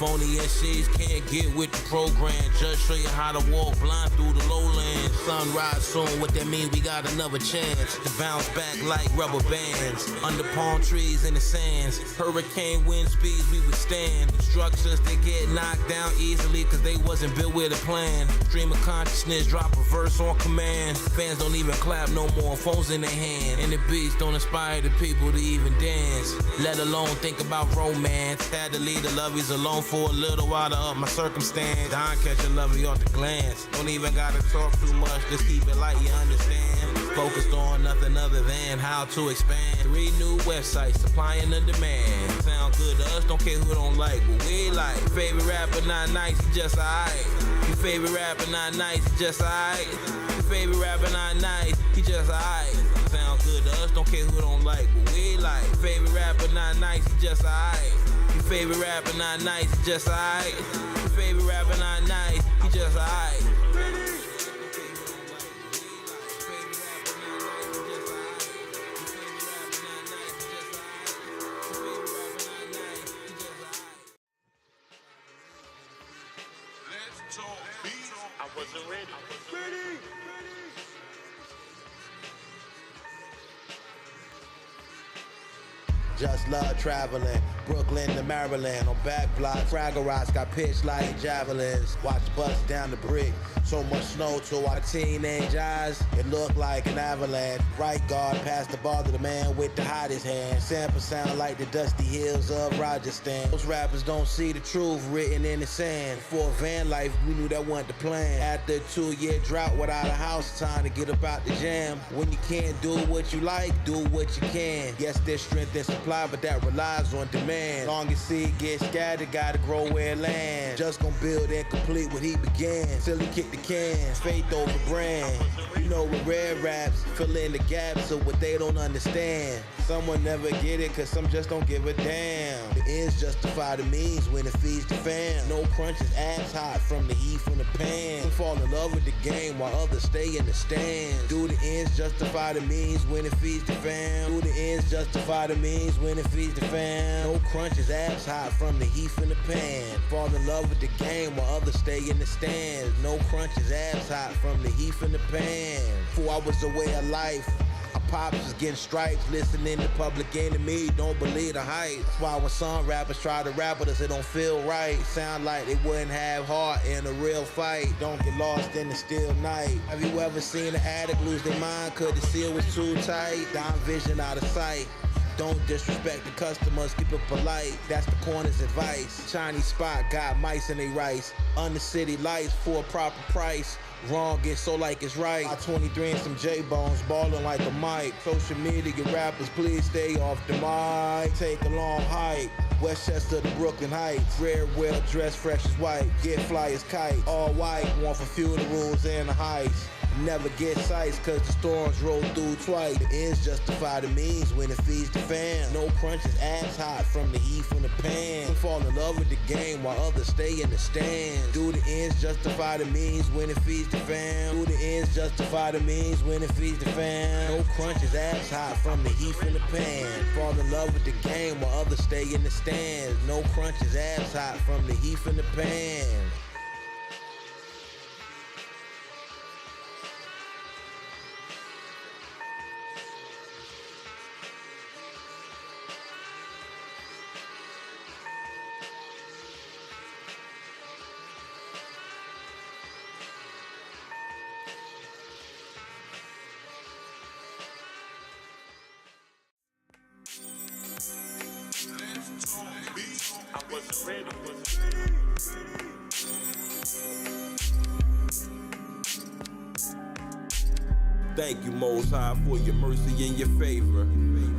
Phony MCs can't get with the program. Just show you how to walk blind through the lowlands. Sunrise soon, what that mean? We got another chance to bounce back like rubber bands. Under palm trees in the sands, hurricane wind speeds we withstand. Structures they get knocked down easily cause they wasn't built with a plan. Stream of consciousness, drop a verse on command. Fans don't even clap no more, phones in their hand. And the beats don't inspire the people to even dance, let alone think about romance. Had to leave the lovies alone for a little while to up my circumstance. Don catch a lovey off the glance. Don't even gotta talk too much, just keep it light, you understand. Focused on nothing other than how to expand. 3 new websites, supplying the demand. Sound good to us, don't care who don't like what we like. Favorite rapper not nice, just alright. Your favorite rapper not nice, just alright. Your favorite rapper not nice, he just alright. Sound good to us, don't care who don't like what we like. Favorite rapper not nice, he just alright. Your favorite rapper not nice, he just alright. Your favorite rapper not nice, he just alright. I wasn't ready. Just love traveling, Brooklyn to Maryland. On back block, Fraggle Rocks got pitched like javelins. Watch bust down the brick, so much snow to our teenage eyes. It looked like an avalanche. Right guard passed the ball to the man with the hottest hand. Sample sound like the dusty hills of Rajasthan. Those rappers don't see the truth written in the sand. For van life, we knew that wasn't the plan. After a 2-year drought without a house, time to get up out the jam. When you can't do what you like, do what you can. Yes, there's strength and supply, but that relies on demand. Long as seed gets scattered, gotta grow where it lands. Just gonna build and complete what he began. Till he kicked the can, faith over brand. You know with rare raps, fill in the gaps of what they don't understand. Some will never get it, cause some just don't give a damn. The ends justify the means when it feeds the fam. No crunches, abs hot from the heat from the pan. Some fall in love with the game while others stay in the stands. Do the ends justify the means when it feeds the fam? Do the ends justify the means when it feeds the fam? No crunches, abs hot from the heat from the pan. Fall in love with the game while others stay in the stands. No crunches, abs hot from the heat from the pan. 4 hours away of life. Our pops is getting stripes, listening to Public Enemy, don't believe the hype. That's why when some rappers try to rap with us, it don't feel right. Sound like they wouldn't have heart in a real fight. Don't get lost in the still night. Have you ever seen an addict lose their mind cause the seal was too tight? Down vision out of sight. Don't disrespect the customers, keep it polite. That's the corner's advice. Chinese spot got mice in they rice. Under city lights for a proper price. Wrong gets so like it's right. I 23 and some J-Bones, ballin' like a mic. Social media rappers, please stay off the mic. Take a long hike. Westchester to Brooklyn Heights. Rare, well dressed, fresh as white. Get fly as kite. All white, one for funerals and the heights. Never get sights cause the storms roll through twice. The ends justify the means when it feeds the fam. No crunches, abs hot from the heat from the pan. Some fall in love with the game while others stay in the stands. Do the ends justify the means when it feeds the fam? Do the ends justify the means when it feeds the fam? No crunches, abs hot from the heat from the pan. Fall in love with the game while others stay in the stands. No crunches, abs hot from the heat from the pan. I wasn't ready. Thank you, Most High, for your mercy and your favor.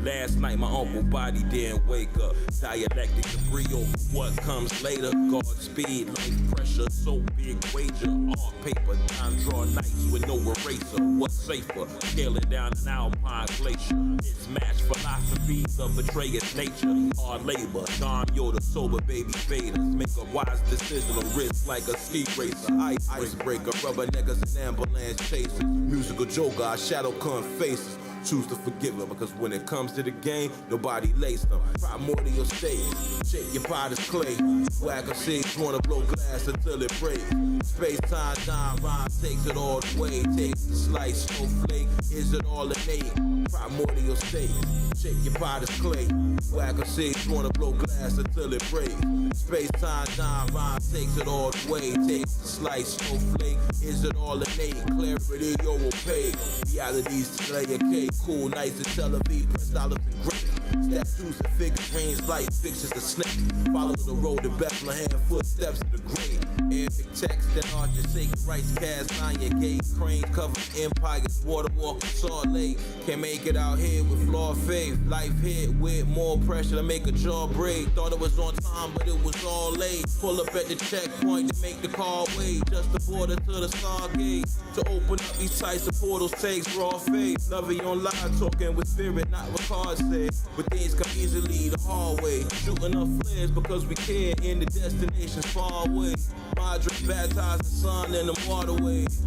Last night, my uncle body didn't wake up. Dialectic debris over what comes later. Godspeed, life pressure, so big wager. Art paper, time draw nights with no eraser. What's safer? Scaling down an alpine glacier. It's match philosophies of betrayer's nature. Hard labor, Don Yoda, sober baby faders. Make a wise decision on risk like a ski racer. Icebreaker, rubber niggas and ambulance chasers. Musical joker, our shadow come faces. choose to forgive them. Because when it comes to the game, nobody laced them. Primordial state, shake your pot as clay. Whack a seeds, wanna blow glass until it breaks. Space, time, rhyme takes it all the way. Takes the slice, snowflake, is it all innate? Primordial state, shake your pot as clay. Whack a seeds, wanna blow glass until it breaks. Space, time, rhyme takes it all the way. Takes the slice, snowflake, is it all innate? Clarity, yo, opaque. Reality's to lay a cake. Cool nights in Tel Aviv, pressed olives and grapes. Statues and figurines, light fixtures and snakes. Follow the road to Bethlehem, footsteps to the grave. Arabic text and arches, sacred rights cast on your gate. Cranes cover empires, water walking Salt Lake. Can't make it out here with flawed faith. Life hit with more pressure to make a jaw break. Thought it was on time, but it was all late. Pull up at the checkpoint to make the car wait. Just the border to the Stargate. To open up these types of portals takes raw faith. Lovey on live, talking with spirit, not what cards say. But things come easily the hard way. Shooting up flares because we care in the destinations far away. Madre baptized the sun in the waterways.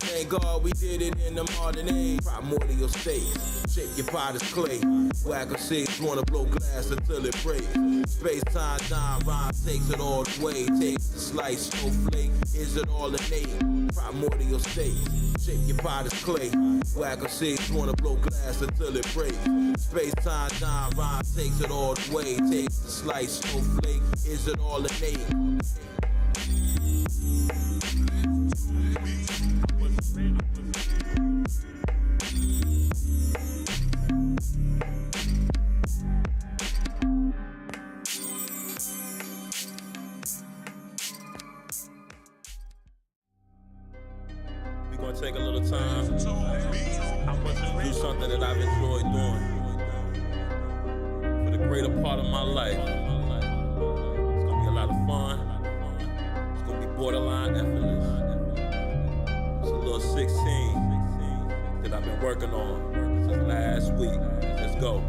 Thank God we did it in the modern age. Primordial state, shake your pot as clay. Whack a seeds, wanna blow glass until it breaks. Space, time, rhyme takes it all the way. Takes the slice, snowflake, is it all innate? Primordial state, shake your pot as clay. Whack a seeds, wanna blow glass until it breaks. Space, time, rhyme takes it all the way. Takes the slice, snowflake, is it all innate? We're gonna take a little time, do something that I've enjoyed doing for the greater part of my life. It's gonna be a lot of fun. It's gonna be borderline effortless. It's a little 16 that I've been working on since last week. Let's go.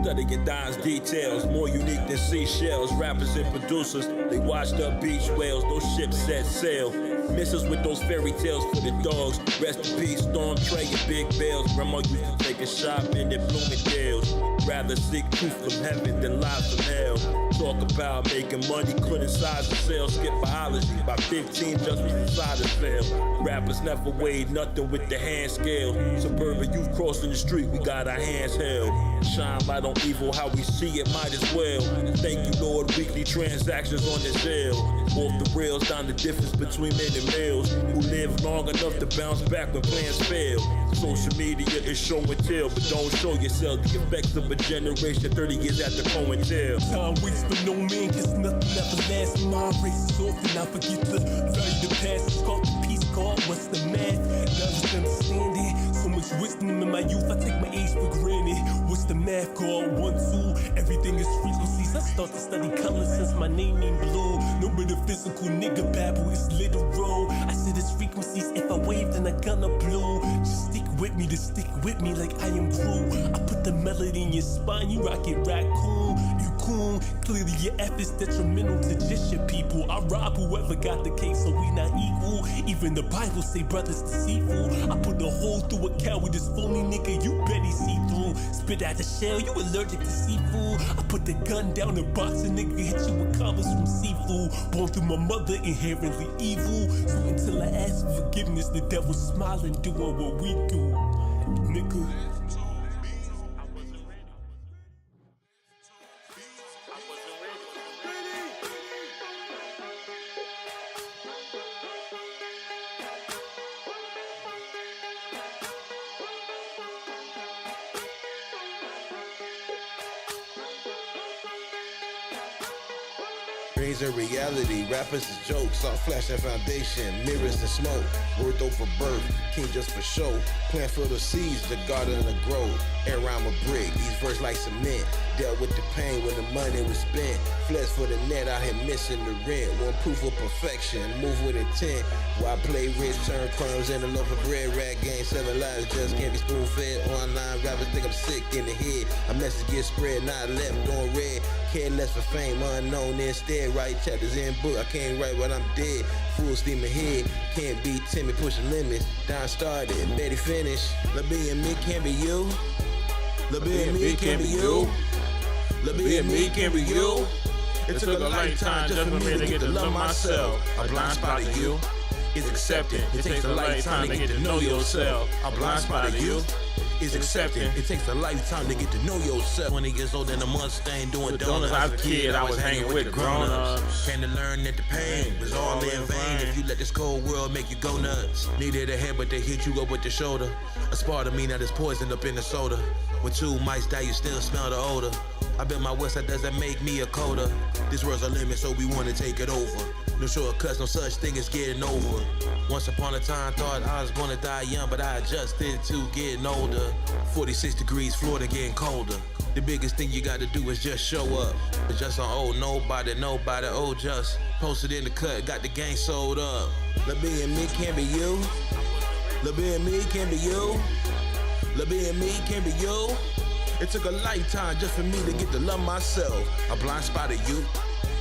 Studying Don's details, more unique than seashells. Rappers and producers, they washed up beach whales. Those ships set sail. Miss us with those fairy tales for the dogs. Rest in peace, Storm Trey and Big Bells. Grandma used to take a shopping at Bloomingdale's. Rather seek truth from heaven than lies from hell. Talk about making money, couldn't size the sales. Skip biology, by 15 just beside the fail. Rappers never weighed nothing with the hand scale. Suburban youth crossing the street, we got our hands held. Shine light on evil, how we see it might as well. Thank you, Lord, weekly transactions on this hill. Off the rails, down the difference between men and males who live long enough to bounce back when plans fail. Social media is show and tell, but don't show yourself. The effects of a generation 30 years after Cohen tell. Time waits for no man, cause nothing ever lasts. My race is often I forget the value the past. It's called the peace card, what's the math? Now just understand it. So much wisdom in my youth, I take my age for granted. What's the math called? 1, 2, everything is frequencies. I start to study color since my name ain't blue. No metaphysical nigga babble, it's literal. I said it's frequencies, if I wave then I gonna blow. Just stick with me like I am Groot. I put the melody in your spine, you rock it raccoon. You cool, clearly your efforts detrimental to just your people. I rob whoever got the cake, so we not equal. Even the Bible say brothers deceitful. I put a hole through a cow with this phony nigga, you bet he see through. Spit out the shell, you allergic to seafood. I put the gun down and box a nigga, hit you with combos from seafood. Born through my mother, inherently evil. So until I ask for forgiveness, the devil's smiling, doing what we do. Nigga. Dreams are reality, rappers is jokes, all flash and foundation, mirrors and smoke, worth over birth, king just for show, plant for the seeds, the garden to grow, air rhyme a brick, these verse like cement, Dealt with the pain when the money was spent. Flesh for the net, out here missing the rent. One proof of perfection, move with intent. While I play rich, turn crumbs in a loaf of bread. Rag game, 7 lives, just can't be spoon fed. Online rappers think I'm sick in the head. A message gets spread, not left on red. Care less for fame, unknown instead. Write chapters in book, I can't write when I'm dead. Full steam ahead, can't be timid, pushing limits. Down started, Betty finished. Lil' B and me can't be you. Lil' B and me can't be you. Lil' B and me can't be you. It took a lifetime just for me to get to love myself. A blind spot of you is accepting. It takes a lifetime to get to know yourself. A blind spot of you is accepting. It takes a lifetime to get to know yourself. 20 years old and a Mustang doing donuts. As a kid, I was hanging with the grown-ups. Came to learn that the pain was all in vain. If you let this cold world make you go nuts. Needed a head, but they hit you up with the shoulder. A Spartamine that is poisoned up in the soda. When 2 mice die, you still smell the odor. I bet my west side doesn't make me a coder. This world's a limit, so we wanna take it over. No shortcuts, no such thing as getting over. Once upon a time, thought I was gonna die young, but I adjusted to getting older. 46 degrees, Florida getting colder. The biggest thing you gotta do is just show up. It's just on old nobody, oh just. Posted in the cut, got the gang sold up. Lil' B and me can't be you. Lil' B and me can't be you. Lil' B and me can't be you. It took a lifetime just for me to get to love myself. A blind spot of you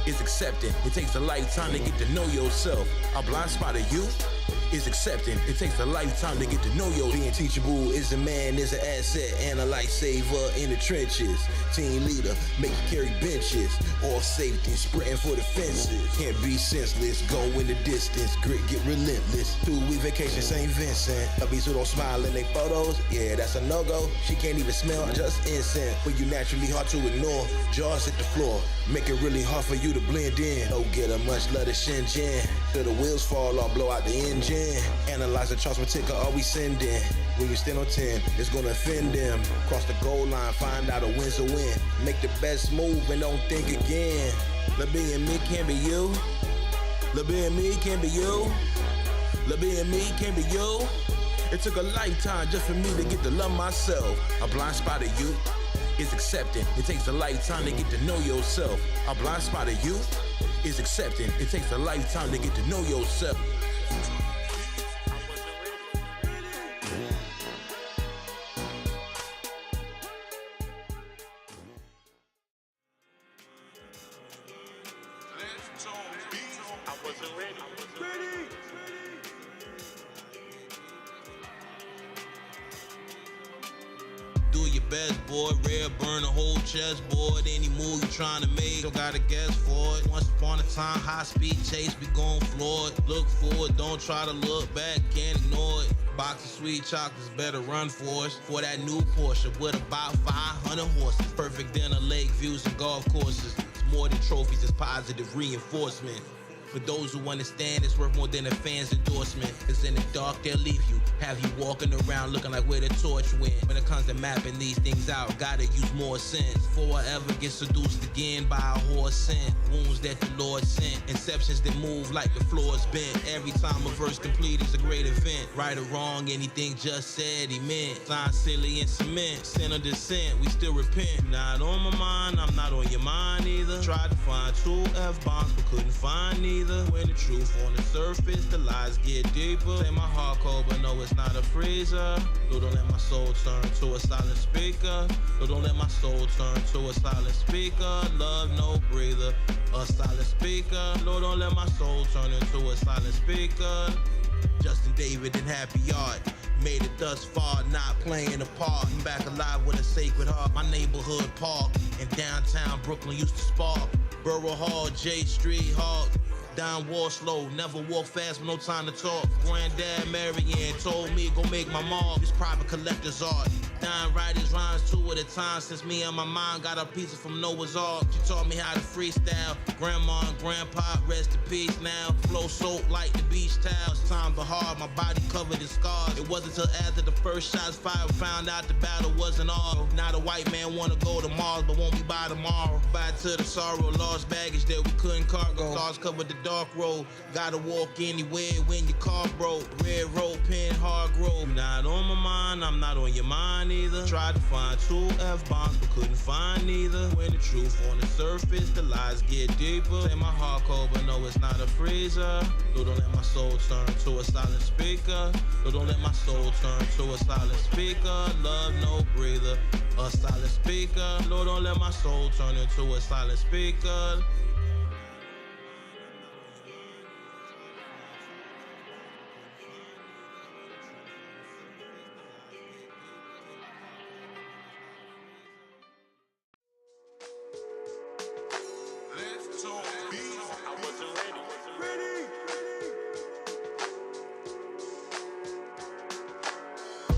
is accepting. It takes a lifetime to get to know yourself. A blind spot of you is accepting. It takes a lifetime to get to know yourself. Being teachable is a man, is an asset, and a lifesaver in the trenches. Team leader, make you carry benches. All safety, sprinting for the fences. Can't be senseless, go in the distance. Grit, get relentless. 2-week vacation, St. Vincent. Hubbies who don't smile in their photos, yeah, that's a no-go. She can't even smell, just incense. But you naturally hard to ignore. Jaws hit the floor, make it really hard for you to blend in. Don't get a much love to Shenzhen. Till the wheels fall off, blow out the engine. Analyze the charts, what ticker are we sending? When you stand on 10, it's gonna offend them. Cross the goal line, find out a win's a win. Make the best move and don't think again. Lil' B and me can't be you. Lil' B and me can't be you. Lil' B and me can't be you. It took a lifetime just for me to get to love myself. A blind spot of you is accepting. It takes a lifetime to get to know yourself. A blind spot of you is accepting. It takes a lifetime to get to know yourself. I wasn't ready. Do your best, boy. Red burn the whole chessboard. Any move you trying to make, don't gotta guess for it. Once upon a time, high speed chase, we gon' floor it. Look forward, don't try to look back, can't ignore it. Box of sweet chocolates, better run for us. For that new Porsche with about 500 horses. Perfect dinner, lake views, and golf courses. It's more than trophies, it's positive reinforcement. For those who understand, it's worth more than a fan's endorsement. Cause in the dark, they'll leave you. Have you walking around looking like where the torch went. When it comes to mapping these things out, gotta use more sense. Before I ever get seduced again by a horse scent. Wounds that the Lord sent. Inceptions that move like the floor's bent. Every time a verse complete is a great event. Right or wrong, anything just said he meant. Sign silly and cement. Sin or descent, we still repent. Not on my mind, I'm not on your mind either. Tried to find 2 F-bombs, but couldn't find neither. When the truth on the surface, the lies get deeper. Say my heart cold, but no, it's not a freezer. Lord, don't let my soul turn to a silent speaker. Lord, don't let my soul turn to a silent speaker. Love no breather, a silent speaker. Lord, don't let my soul turn into a silent speaker. Justin David and Happy Yard. Made it thus far, not playing a part. I'm back alive with a sacred heart. My neighborhood park in downtown Brooklyn used to spark. Borough Hall, J Street, Hawk. Down walk slow, never walk fast with no time to talk. Granddad Marianne told me go make my mark. This private collector's art. Dying write his rhymes 2 at a time since me and my mom got our pieces from Noah's Ark. She taught me how to freestyle. Grandma and grandpa, rest in peace now. Flow soaked like the beach towels. Time but hard, my body covered in scars. It wasn't till after the first shots fired, found out the battle wasn't all. Now the white man wanna go to Mars, but won't be by tomorrow. Bye to the sorrow, lost baggage that we couldn't cargo. Cars covered the dark road. Gotta walk anywhere when your car broke. Red road, pen, hard grove. Not on my mind, I'm not on your mind find either. Tried to find 2 F-bombs, but couldn't find neither. When the truth on the surface, the lies get deeper. Say my heart cold, but no, it's not a freezer. Lord, don't let my soul turn to a silent speaker. Lord, don't let my soul turn to a silent speaker. Love no breather, a silent speaker. Lord, don't let my soul turn into a silent speaker.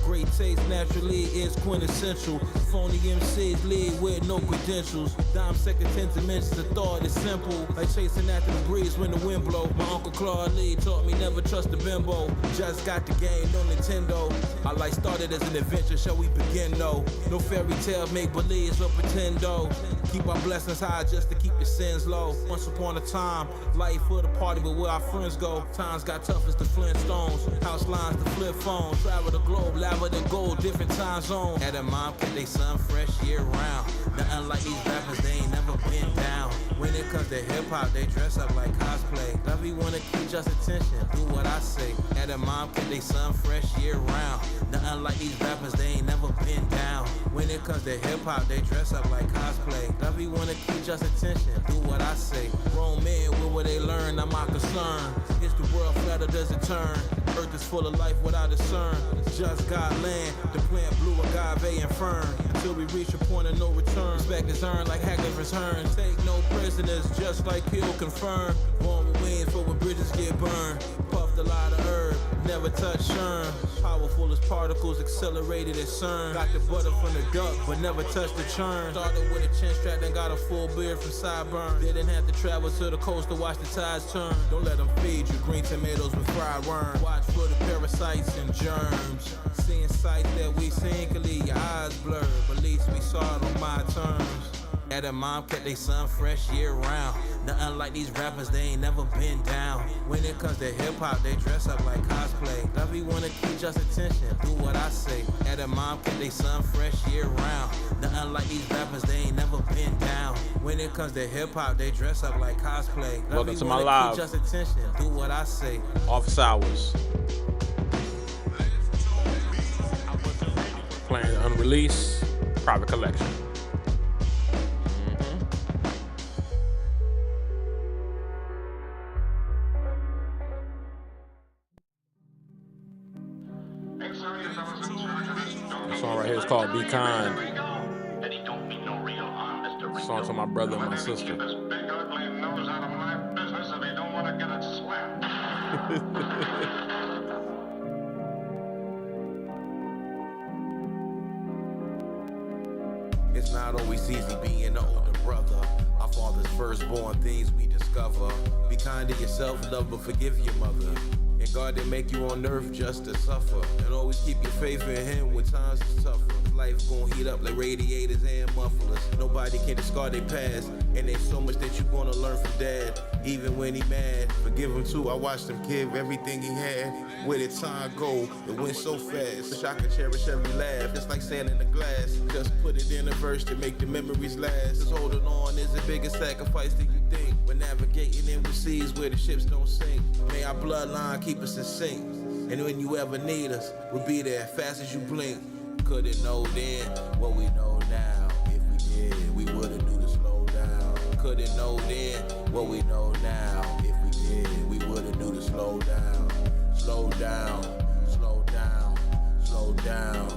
Great taste naturally is quintessential. Phony MCs lead with no credentials. Dime second 10 dimensions, the thought is simple. Like chasing after the breeze when the wind blow. My Uncle Claude Lee taught me never trust a bimbo. Just got the game, no Nintendo. Our life started as an adventure, shall we begin though? No fairy tale, make believes or pretend though. Keep our blessings high just to keep your sins low. Once upon a time, life for the party, but where our friends go. Times got tough as the Flintstones. House lines, the flip phones. Travel the globe, lava than gold, different time zone. Had a mom kept they son fresh year round. Nothing like these rappers, they ain't never been down. When it comes to hip hop, they dress up like cosplay. Love you wanna keep just attention, do what I say. Had a mom kept they son fresh year round. Nothing like these rappers, they ain't never been down. When it comes to hip hop, they dress up like cosplay. Love you wanna keep just attention, do what I say. Grown men, where they learn, not my concern. Is the world flat or does it turn? Earth is full of life without a discern. Just God land, the plant blue agave and fern. Until we reach a point of no return. Respect is earned like Hackle's return. Take no prisoners, just like Hill confirmed. Born with wings for when bridges get burned. Puffed a lot of herb, never touch churn. Powerful as particles, accelerated as CERN. Got the butter from the duck, but never touched the churn. Started with a chin strap, then got a full beard from sideburn. Didn't have to travel to the coast to watch the tides turn. Don't let them feed you green tomatoes with fried worm. Watch for the parasites and germs. Seeing sights that we seen can leave your eyes blurred, but at least we saw it on my terms. Had a mom kept they son fresh year round. Nothing like these rappers, they ain't never been down. When it comes to hip hop, they dress up like cosplay. Love you wanna keep just attention, do what I say. Had a mom kept they son fresh year round. Nothing like these rappers, they ain't never been down. When it comes to hip hop, they dress up like cosplay. Love Welcome to my live. Keep just attention, do what I say. Office hours. Playing unreleased, private collection. This song right here is called Be Kind. Song to my brother and my sister. It's not always easy being an older brother. Our father's firstborn, things we discover. Be kind to yourself, love but forgive your mother. And God didn't make you on earth just to suffer. And always keep your faith in Him when times is tougher. Life gon' heat up like radiators and mufflers. Nobody can discard their past. And there's so much that you gonna learn from Dad. Even when he mad, forgive him too. I watched him give everything he had. Where did time go? It went so fast. Wish I could cherish every laugh, just like sand in the glass. Just put it in a verse to make the memories last. Just holding on is a bigger sacrifice than you think. When navigating in the seas where the ships don't sink. May our bloodline keep us in sync. And when you ever need us, we'll be there fast as you blink. Couldn't know then what we know now. If we did, we would've knew to slow down. Couldn't know then what we know now. If we did, we would've knew to slow down. Slow down, slow down, slow down.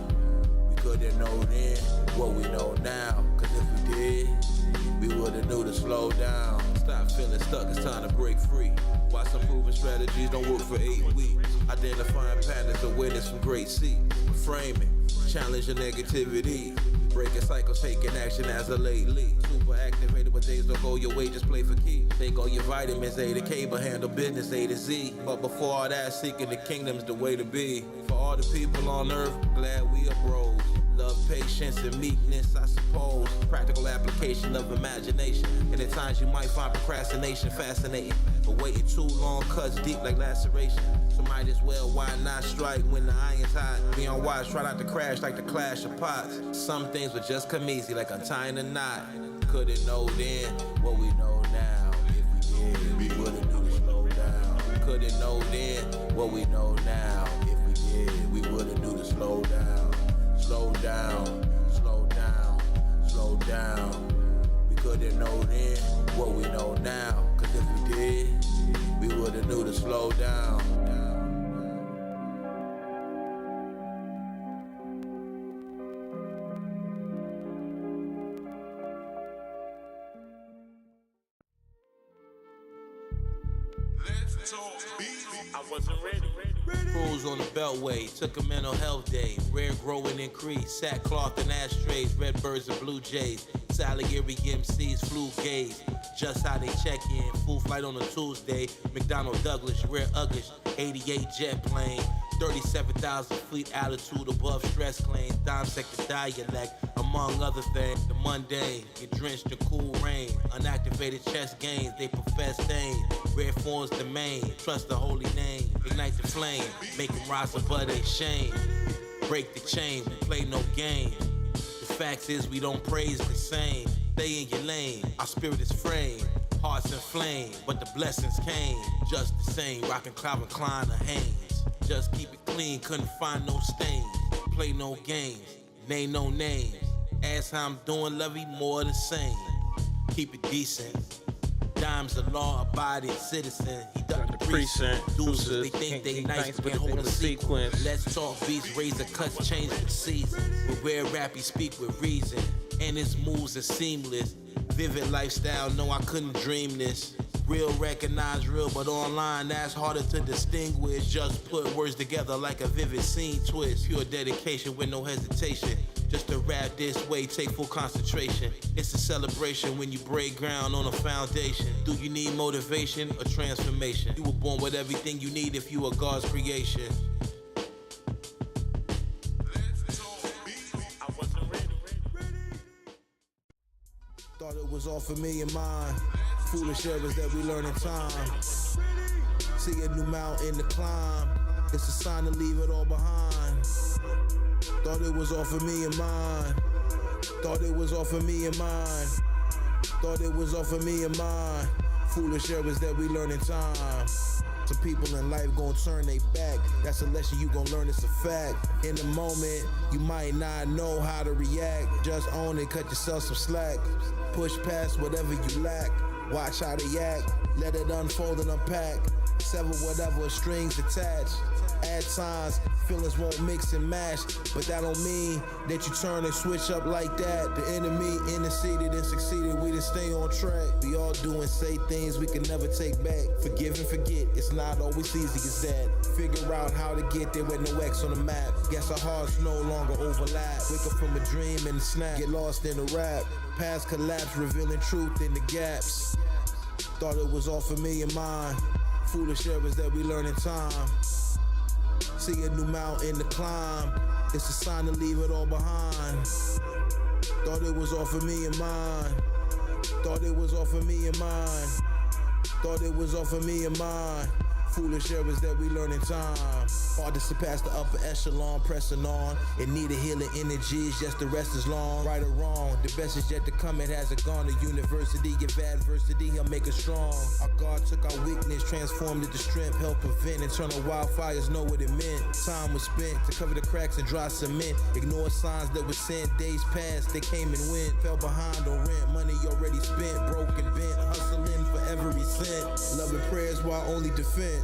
We couldn't know then what we know now. Cause if we did, we would've knew to slow down. Stop feeling stuck, it's time to break free. Why some proven strategies don't work for 8 weeks. Identifying patterns, awareness from great seat. Framing, challenging negativity. Breaking cycles, taking action as a lately. Super activated, but days don't go your way, just play for keeps. Take all your vitamins, A to K, but handle business A to Z. But before all that, seeking the kingdom's the way to be. For all the people on earth, glad we are bros. Love, patience, and meekness, I suppose. Practical application of imagination. And at times you might find procrastination fascinating. But waiting too long cuts deep like laceration. So might as well, why not strike when the iron's hot? Be on watch, try not to crash like the clash of pots. Some things would just come easy like untying a knot. Couldn't know then what we know now. If we did, we would've knew to slow down. Couldn't know then what we know now. If we did, we would've knew to slow down. Slow down, slow down, slow down. We couldn't know then what we know now. Cause if we did, we would've knew to slow down. I wasn't ready. Cruise on the Beltway, took a mental health day. Rare growing increase, sackcloth and ashtrays, red birds and blue jays. Salieri MCs, flu gaze. Just how they check in, full flight on a Tuesday. McDonnell Douglas, rare Uglish, 88 jet plane. 37,000 feet altitude above stress claims. Dime sector dialect, among other things. The mundane, get drenched in cool rain. Unactivated chest gains, they profess stain. Rare forms the main, trust the holy name. Ignite the flame, make them rise above their shame. Break the chain, we play no game. The fact is we don't praise the same. Stay in your lane, our spirit is framed. Hearts inflame, but the blessings came. Just the same, rockin' Calvin Klein or Hanes. Just keep it clean, couldn't find no stains. Play no games, name no names. Ask how I'm doing, love you more the same. Keep it decent. Dime's a law-abiding citizen. He ducked the precinct. Deuces, they think they nice, but hold a sequence. Let's talk beats, razor cuts, change the season. With rare rap, he speak with reason. And his moves are seamless. Vivid lifestyle, no, I couldn't dream this. Real recognize real, but online that's harder to distinguish. Just put words together like a vivid scene twist. Pure dedication with no hesitation. Just to rap this way, take full concentration. It's a celebration when you break ground on a foundation. Do you need motivation or transformation? You were born with everything you need if you are God's creation. I wasn't ready. Thought it was all for me and mine. Foolish errors that we learn in time. See a new mountain to climb. It's a sign to leave it all behind. Thought it was all for me and mine. Thought it was all for me and mine. Thought it was all for me and mine. Foolish errors that we learn in time. Some people in life gon' turn they back. That's a lesson you gon' learn, it's a fact. In the moment, you might not know how to react. Just own it, cut yourself some slack. Push past whatever you lack. Watch how they act, let it unfold and unpack. Sever whatever strings attached. At times, feelings won't mix and match, but that don't mean that you turn and switch up like that. The enemy interceded and succeeded, we didn't stay on track. We all do and say things we can never take back. Forgive and forget, it's not always easy as that. Figure out how to get there with no X on the map. Guess our hearts no longer overlap. Wake up from a dream and snap, get lost in the rap. Past collapse, revealing truth in the gaps. Thought it was all for me and mine. Foolish errors that we learn in time. See a new mountain to climb. It's a sign to leave it all behind. Thought it was all for me and mine. Thought it was all for me and mine. Thought it was all for me and mine. Foolish errors that we learn in time. Hard to surpass the upper echelon, pressing on. In need of healing energies, just the rest is long. Right or wrong, the best is yet to come, it hasn't gone to university. Give adversity, he'll make us strong. Our God took our weakness, transformed it to strength. Help prevent internal wildfires, know what it meant. Time was spent to cover the cracks and dry cement. Ignore signs that were sent, days passed, they came and went. Fell behind on rent, money already spent. Broken, bent, hustling for every cent. Love and prayers were our only defense.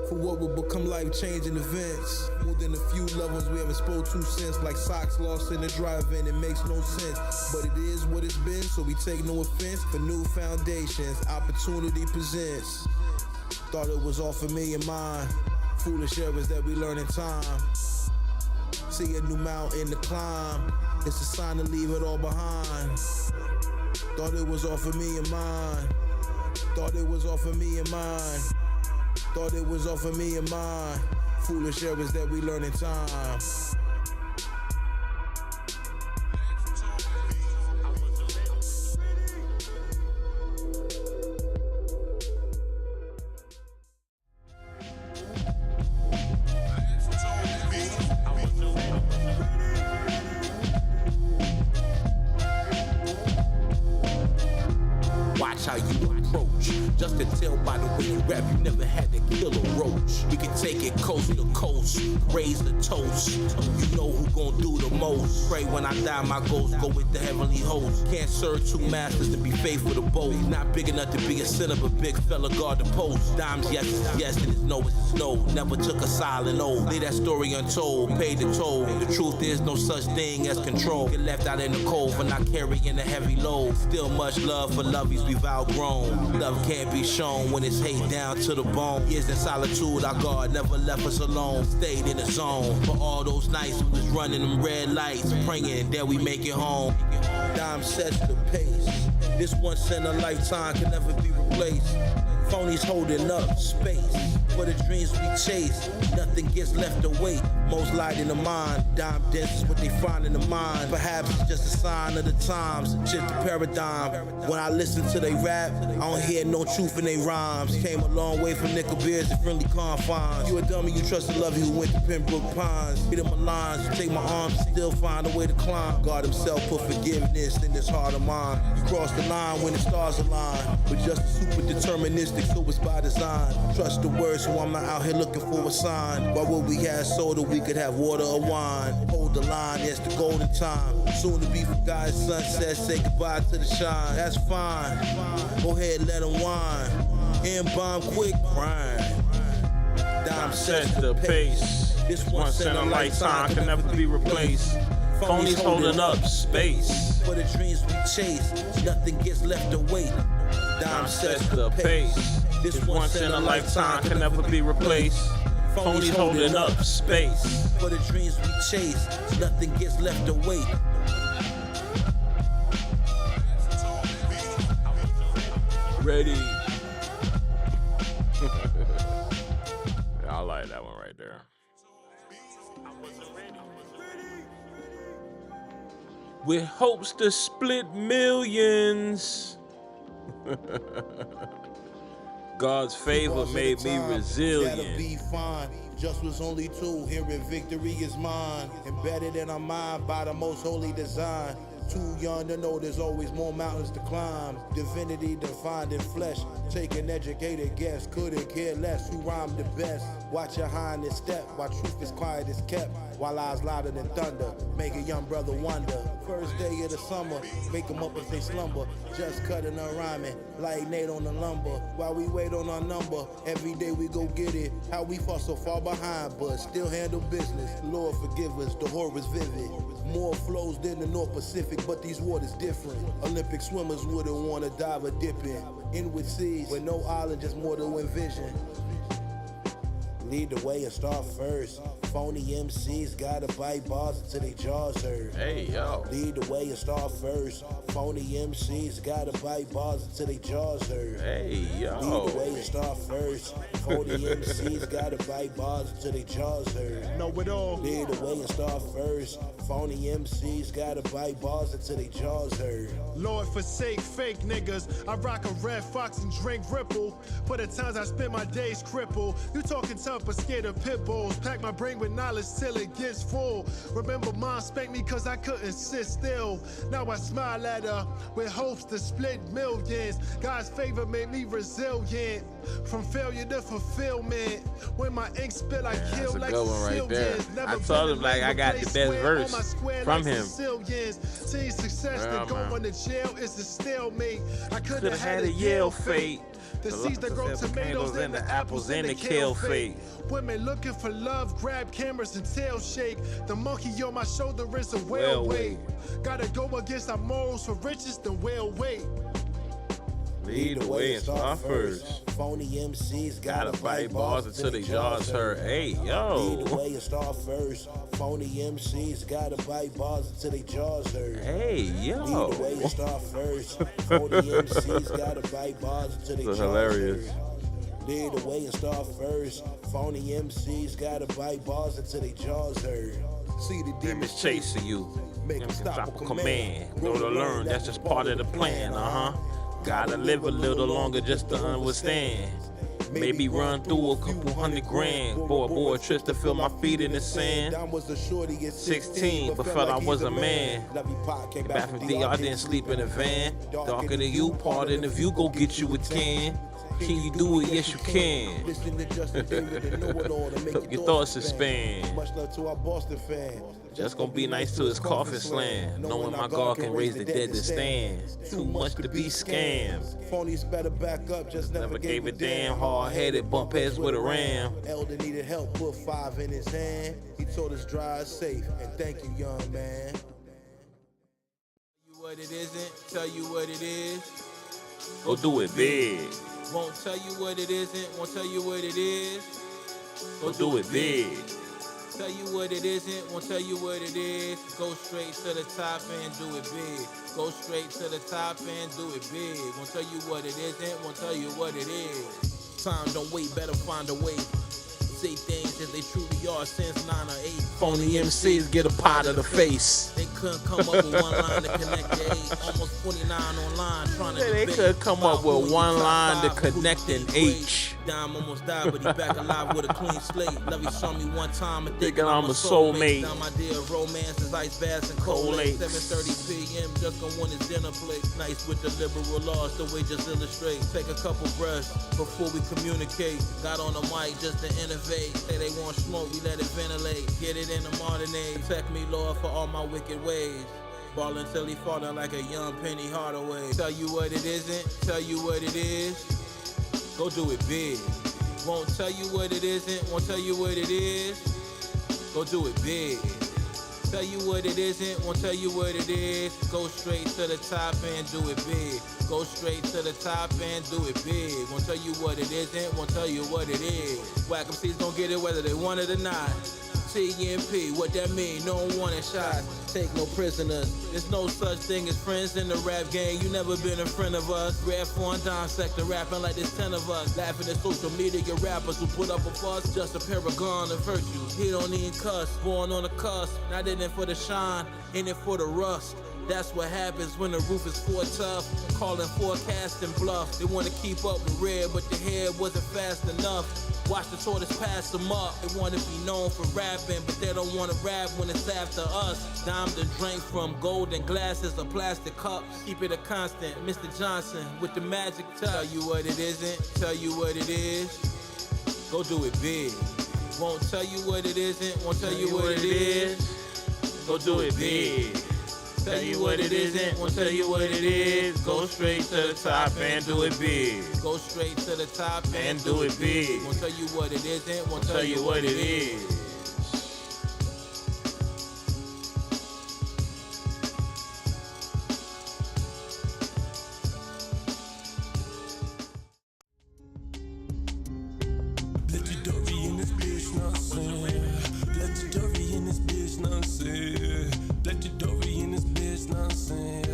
For what will become life-changing events. More than a few levels we haven't spoke to since. Like socks lost in the drive-in, it makes no sense. But it is what it's been, so we take no offense. For new foundations, opportunity presents. Thought it was all for me and mine. Foolish errors that we learn in time. See a new mountain to climb. It's a sign to leave it all behind. Thought it was all for me and mine. Thought it was all for me and mine. Thought it was all for me and mine. Foolish errors that we learn in time. Watch how you approach. Just to tell by the way you rap, you never had to kill a roach. We can take it coast to coast, raise the toast. You know who gon' do the most. Pray when I die, my ghost go with the heavenly host. Can't serve two masters to be faithful to both. Not big enough to be a sinner, but big fella guard the post. Dimes yes is yes, and it's no it's no. Never took a silent oath. Lay that story untold, paid the toll. The truth is no such thing as control. Get left out in the cold for not carrying a heavy load. Still much love for lovies we've outgrown. Love can't be shown when it's hate down to the bone. Years in solitude, our God never left us alone. Stayed in the zone for all those nights we was running them red lights, praying that we make it home. Dime sets the pace. This once in a lifetime can never be replaced. Phonies holding up space for the dreams we chase. Nothing gets left to wait. Most light in the mind. Dime dense is what they find in the mind. Perhaps it's just a sign of the times. Shift the paradigm. When I listen to they rap, I don't hear no truth in they rhymes. Came a long way from nickel beers and friendly confines. You a dummy, you trust a love you who went to Pembroke Pines. Hit him my lines, you take my arms, still find a way to climb. God himself put forgiveness in this heart of mine. You cross the line when the stars align. But just super deterministic, so it's by design. Trust the word, so I'm not out here looking for a sign. Why would we have soda? We could have water or wine. Hold the line, it's the golden time. Soon to be forgotten sunset, say goodbye to the shine. That's fine. Go ahead, let them whine. N-bomb quick, grind. Dime sets the pace. This once in a lifetime can never be replaced. Phonies holding up space. For the dreams we chase, nothing gets left to wait. Dime sets the pace. This once in a lifetime can never be replaced. Phonies holding up space. For the dreams we chase, nothing gets left to wait. Ready. I like that one right there. With hopes to split millions. God's favor made me resilient. That'll be fine. Just was only two. Hearing victory is mine. Embedded in our mind by the most holy design. Too young to know there's always more mountains to climb. Divinity defined in flesh. Take an educated guess. Couldn't care less who rhymed the best. Watch your highness step while truth is quiet is kept. While eyes louder than thunder. Make a young brother wonder. First day of the summer. Wake them up as they slumber. Just cutting and rhyming. Like Nate on the lumber. While we wait on our number. Every day we go get it. How we fall so far behind but still handle business. Lord forgive us. The horror's vivid. More flows than the North Pacific, but these waters different. Olympic swimmers wouldn't want to dive or dip in with seas, with no island, just more to envision. Lead the way and start first. Phony MCs gotta bite bars until they jaws hurt. Hey, yo. Lead the way and start first. Phony MCs gotta bite bars until they jaws hurt. Hey, yo. Lead the way and start first. Phony MCs gotta bite bars until they jaws hurt. Know it all. Lead the way and start first. Phony MCs gotta bite bars until they jaws hurt. Lord forsake fake niggas. I rock a Red Fox and drink Ripple. For the times I spend my days crippled. You talking tough but scared of pit bulls. Pack my brain with knowledge till it gets full. Remember mom spanked me cause I couldn't sit still. Now I smile at her with hopes to split millions. God's favor made me resilient. From failure to fulfillment. When my ink spill, I kill that's a like good one right there. I told him like I got the best verse from him. See success to go on the jail is a stalemate. I could have had a Yale Yale fate. The seeds that grow tomatoes and the apples and the kale fate. fate. Women looking for love, grab cameras and tail shake. The monkey on my shoulder is a whale weight. Gotta go against our morals for riches, then whale weight. Lead the way and start first. Phony MCs Gotta bite balls until they jaws hurt. Hey, yo. Lead the way and start first. Phony MCs gotta bite balls until they jaws hurt. Hey, yo. Lead the way and start first. Phony MCs gotta bite balls until they This is jaws hilarious. hurt. Lead the way and start first. Phony MCs gotta bite balls until they jaws hurt. See the Them demons is chasing you. Make Them them can stop stop a a command. command. Go to learn, that's just part of the plan, uh-huh. Gotta live a little longer just to understand. Maybe run through a couple $100 grand. Boy, trips to feel my feet in the sand. 16, but felt I was a man. Back from DR, I didn't sleep in a van. Darker than you, pardon if you go get you a can. Can you do it? Yes, you can. Your thoughts suspend. Much love to our Boston fan. Just gonna be nice to his coffin slam. Knowing my God can raise the dead to stand. Too much to be scammed. Phonies better back up, just Never gave a damn. Hard-headed, bump heads with a ram. Elder needed help, put 5 in his hand. He told us dry is safe, and thank you, young man. Tell you what it isn't, tell you what it is. Go do it big. Won't tell you what it isn't, won't tell you what it is. Go do it big. Tell you what it isn't, won't tell you what it is. Go straight to the top and do it big. Go straight to the top and do it big. Won't tell you what it isn't, won't tell you what it is. Time don't wait, better find a way. Say things as they truly are since 9 or 8. Phony MCs get a pot of the face. They couldn't come up with one line to connect the 8. Almost 29 online trying to They debate. could come up with one line to Top five, connect who an the great. H. Dime almost died, but he back alive with a clean slate. Lovey saw me one time and Thinking I'm a soulmate. Now my dear romance is ice baths and cold lakes. 7:30 p.m. just gonna want his dinner plate. Nice with the liberal laws, the way just illustrate. Take a couple breaths before we communicate. Got on the mic just to innovate. Say they want smoke, we let it ventilate. Get it in the modern age. Protect me, Lord, for all my wicked ways. Ballin' till he fallin' like a young Penny Hardaway. Tell you what it isn't, tell you what it is. Go do it big. Won't tell you what it isn't, won't tell you what it is. Go do it big. Tell you what it isn't, won't tell you what it is. Go straight to the top and do it big. Go straight to the top and do it big. Won't tell you what it isn't, won't tell you what it is. Whack MCs don't get it whether they want it or not. TMP, what that mean? No one wanted shots. Take no prisoners. There's no such thing as friends in the rap game. You never been a friend of us. Rap on down sector rapping like there's 10 of us. Laughing at social media rappers who put up a fuss. Just a paragon of virtue. He don't even cuss. Born on the cusp. Not in it for the shine, in it for the rust. That's what happens when the roof is for tough. Calling forecast and bluff. They want to keep up with red, but the head wasn't fast enough. Watch the tortoise pass them up. They want to be known for rapping, but they don't want to rap when it's after us. Dime to drink from golden glasses or plastic cups. Keep it a constant. Mr. Johnson with the magic touch. Tell you what it isn't, tell you what it is. Go do it big. Won't tell you what it isn't, won't tell you what it is. Go do it big. Tell you what it isn't, won't tell you what it is. Go straight to the top and do it big. Go straight to the top And do it big. Won't tell you what it isn't, won't Tell you what it is. Legendary in this bitch, know what I'm saying? Legendary in this bitch, know what I'm saying? Legendary in this bitch, know what I'm saying?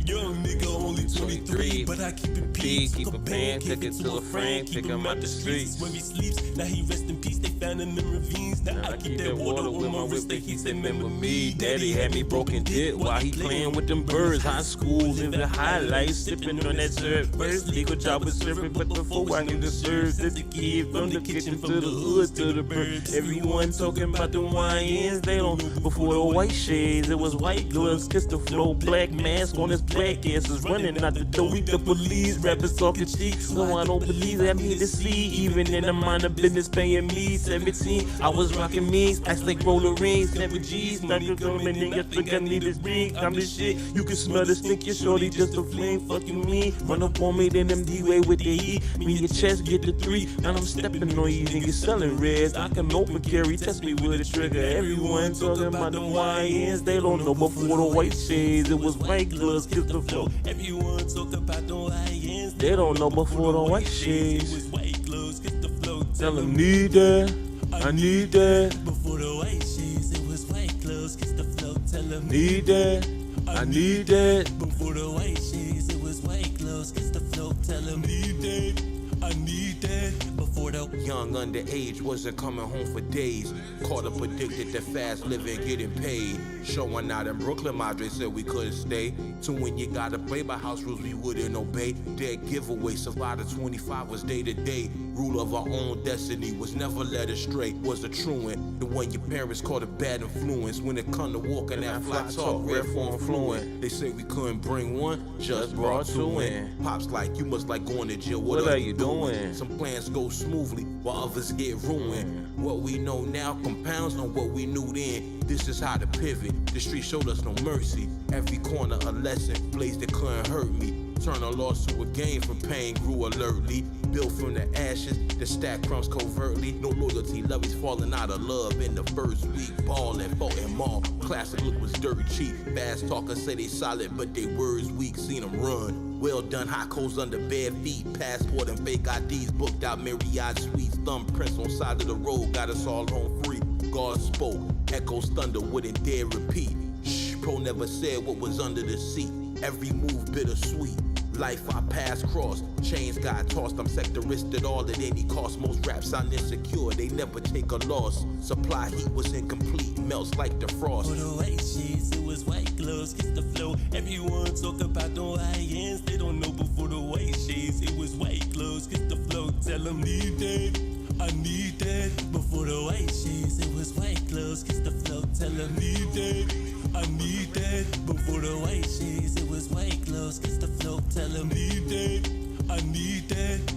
Young nigga, only 23, but I keep it peace. Keep a pan, take it to a friend, take him out the streets. Where he sleeps, now he rest in peace. They found him in ravines. Now I keep that water on my wrist. They keep saying, remember me. Daddy had me broken dip while he playing with them birds. High school, living high life, sipping on that syrup. First legal job was serving, but before I knew the serve, that's the kid from the kitchen to the hood to the bird. Everyone talking about the YNs, they don't. Before the white shades, it was white gloves, kiss the flow, black mask on his black asses, running out the door. We the police, rappers talking cheeks, so I don't believe that me to see. Even in the minor business, paying me 17. I was rocking means, acts like roller rings, 7 G's. Not your government nigga, think I need this ring. I'm the shit, you can smell the stink, your shorty just a flame. Fucking me, run up on me, then them D-way with the E. Me your chest, get the 3, and I'm stepping on you, niggas selling reds. I can open carry, test me with a trigger. Everyone talking about the YNs, they don't know before the white shades. It was white gloves, kiss the flow. Everyone talk about the YNs. They don't know before the white It shades. was white gloves, get the flow. Tell them need that, I need that, Before the white shades, it was white gloves, get the flow. Tell them need that, I need that. Before the white shades, it was white gloves, get the flow. Tell them need that, I need that. Before the up young, underage, wasn't coming home for days. Caught up addicted to fast living, getting paid. Showing out in Brooklyn, Madre said we couldn't stay. So when you gotta play by house rules, we wouldn't obey. Dead giveaway, survived at 25 was day to day. Rule of our own destiny was never led astray. Was a truant, the one your parents called a bad influence. When it come to walking that flat talk, rare form fluent. They say we couldn't bring one, just brought two in. Pops like, you must like going to jail, what are you doing? Some plans go smoothly, while others get ruined. What we know now compounds on what we knew then. This is how to pivot, the street showed us no mercy. Every corner a lesson, blades that couldn't hurt me. Turn a loss to a gain from pain, grew alertly. Built from the ashes, the stack crumbs covertly. No loyalty, levees falling out of love in the first week. Ballin', fought mall, classic look was dirt cheap. Fast talkers say they solid, but they words weak, seen them run. Well done, hot coals under bare feet. Passport and fake IDs, booked out Marriott suites. Thumbprints on side of the road, got us all home free. God spoke, echoes thunder, wouldn't dare repeat. Shh, pro never said what was under the seat. Every move bittersweet. Life I passed cross, chains got tossed. I'm sectoristed all at any cost. Most raps sound insecure, they never take a loss. Supply heat was incomplete, melts like the frost. For the white sheets, it was white gloves, kiss the flow. Everyone talk about the high ends, they don't know before the white sheets. It was white gloves, kiss the flow. Tell them need that, I need that. Before the white sheets, it was white gloves, kiss the flow. Tell them need that, I need that. Before the white sheets, it was white gloves, kiss the flow. Tell them need that, I need that.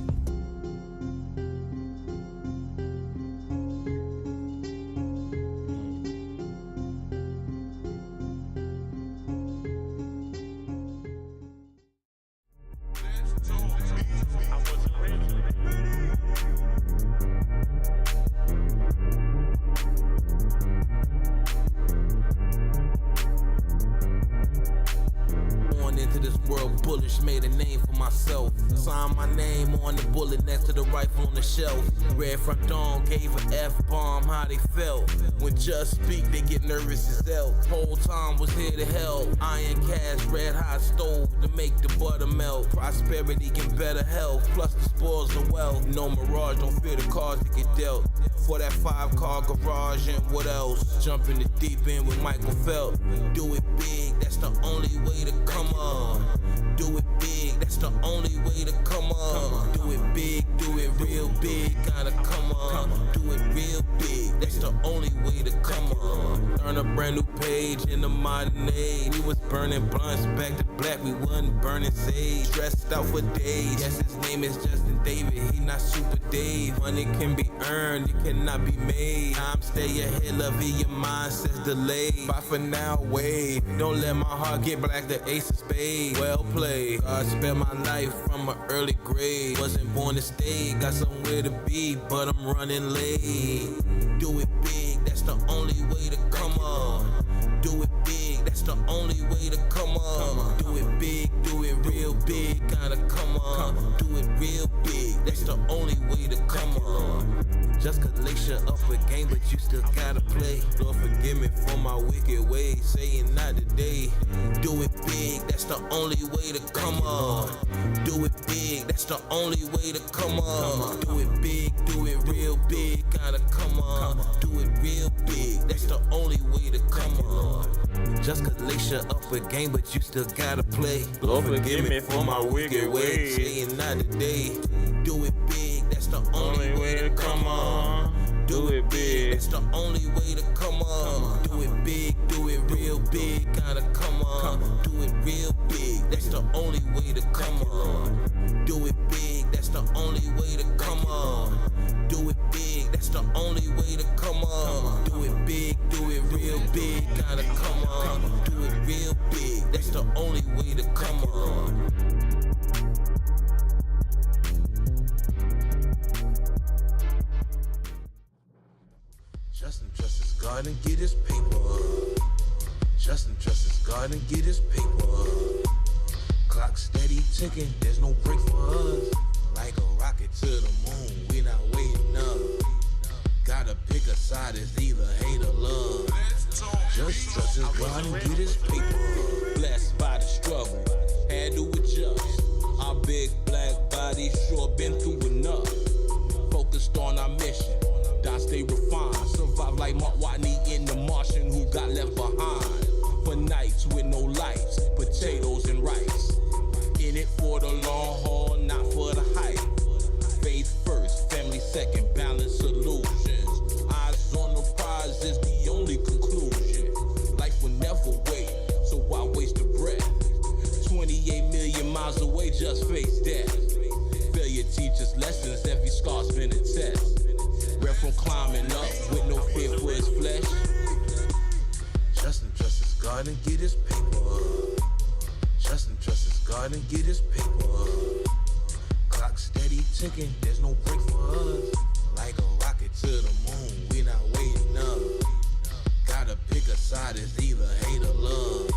Made a name for myself. Signed my name on the bullet next to the rifle on the shelf. Red front dawn gave an F-bomb, how they felt. When just speak, they get nervous as hell. Whole time was here to help. Iron cast, red hot stove to make the butter melt. Prosperity and better health, plus the spoils of wealth. No mirage, don't fear the cards that get dealt. For that 5-car garage and what else? Jump in the deep end with Michael Phelps. Do it big, that's the only way to come on. Do it big, that's the only way to come on. Do it big, do it real big, gotta come on. Do it real big, that's the only way to come on. Turn a brand new page in the modern age. We was burning blunts back to black, we wasn't burning sage. Stressed out for days, yes his name is Justin David, he not Super Dave. Money can be earned, it cannot be made. I'm stay ahead, love it, your mindset's delayed. Bye for now, wait, don't let my heart get black, the ace of spades. Well played. God spent my life from an early grade. Wasn't born to stay, got somewhere to be, but I'm running late. Do it big, that's the only way to come on. Do it big, that's the only way to come on. Do it big, do it real big, gotta come on. Do it real big, that's the only way to come on. Just cause Lacia up a game, but you still gotta play. Lord forgive me for my wicked ways, saying not today. Do it big, that's the only way to come on. Do it big, that's the only way to come on. Do it big, do it real big, gotta come on. Do it real big, that's the only way to come on. Just cause Lacia up a game, but you still gotta play. Lord forgive me for my wicked ways, saying not today. Do it big, that's the only way to come on. Do it big, that's the only way to come on. Do it big, do it real big, gotta come on. Do it real big, that's the only way to come on. Do it big, that's the only way to come on. Do it big, that's the only way to come on. Do it big, do it real big, gotta come on. Do it real big, that's the only way to come on. Justin trusts his God and get his paper. Justin trusts his God and get his paper. Clock steady ticking, there's no break for us. Like a rocket to the moon, we not waiting up. Gotta pick a side, it's either hate or love. Just trust his God and get his paper. Blessed by the struggle, had to adjust. Our big black body sure been through enough. Focused on like Mark Watney in The Martian who got left behind. For nights with no lights, potatoes and rice. In it for the long haul, not for the hype. Faith first, family second, balance solutions. Eyes on the prize is the only conclusion. Life will never wait, so why waste a breath? 28 million miles away, just face death. Failure teaches lessons, every scar's been a test. Red from climbing up with no fear for his flesh. Justin trusts his God and get his paper up. Justin trusts his God and get his paper up. Clock steady ticking, there's no break for us. Like a rocket to the moon, we not waiting up. Gotta pick a side, it's either hate or love.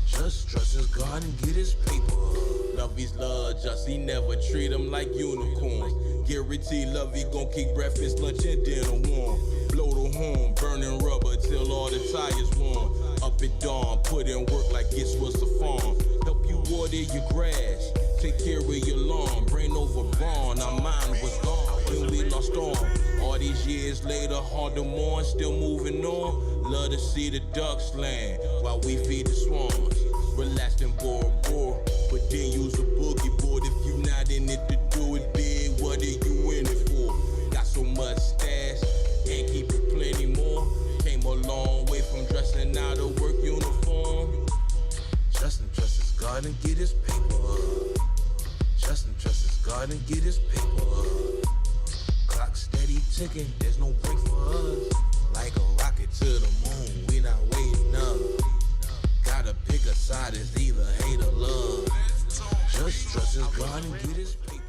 Just trust his God and get his paper up. Love his love, just he never treat them like unicorns. Guarantee love he gon' keep breakfast, lunch and dinner warm. Blow the horn, burning rubber till all the tires warm. Up at dawn, put in work like it was a farm. Help you water your grass, take care of your lawn. Brain over brawn, our mind was gone when we lost on. All these years later, hard to mourn, still moving on. Love to see the ducks land while we feed the swans. Relaxed and bore, but then use a boogie board. If you not in it to do it big, what are you in it for? Got so much stash, and keep it plenty more. Came a long way from dressing out a work uniform. Justin trusts his God and get his paper up. Justin trusts his God and get his paper up. Clock steady ticking, there's no break for us. Like a rocket to the moon, we not waiting up. Gotta pick a side, it's either hate or love. Just trust his God and get his paper.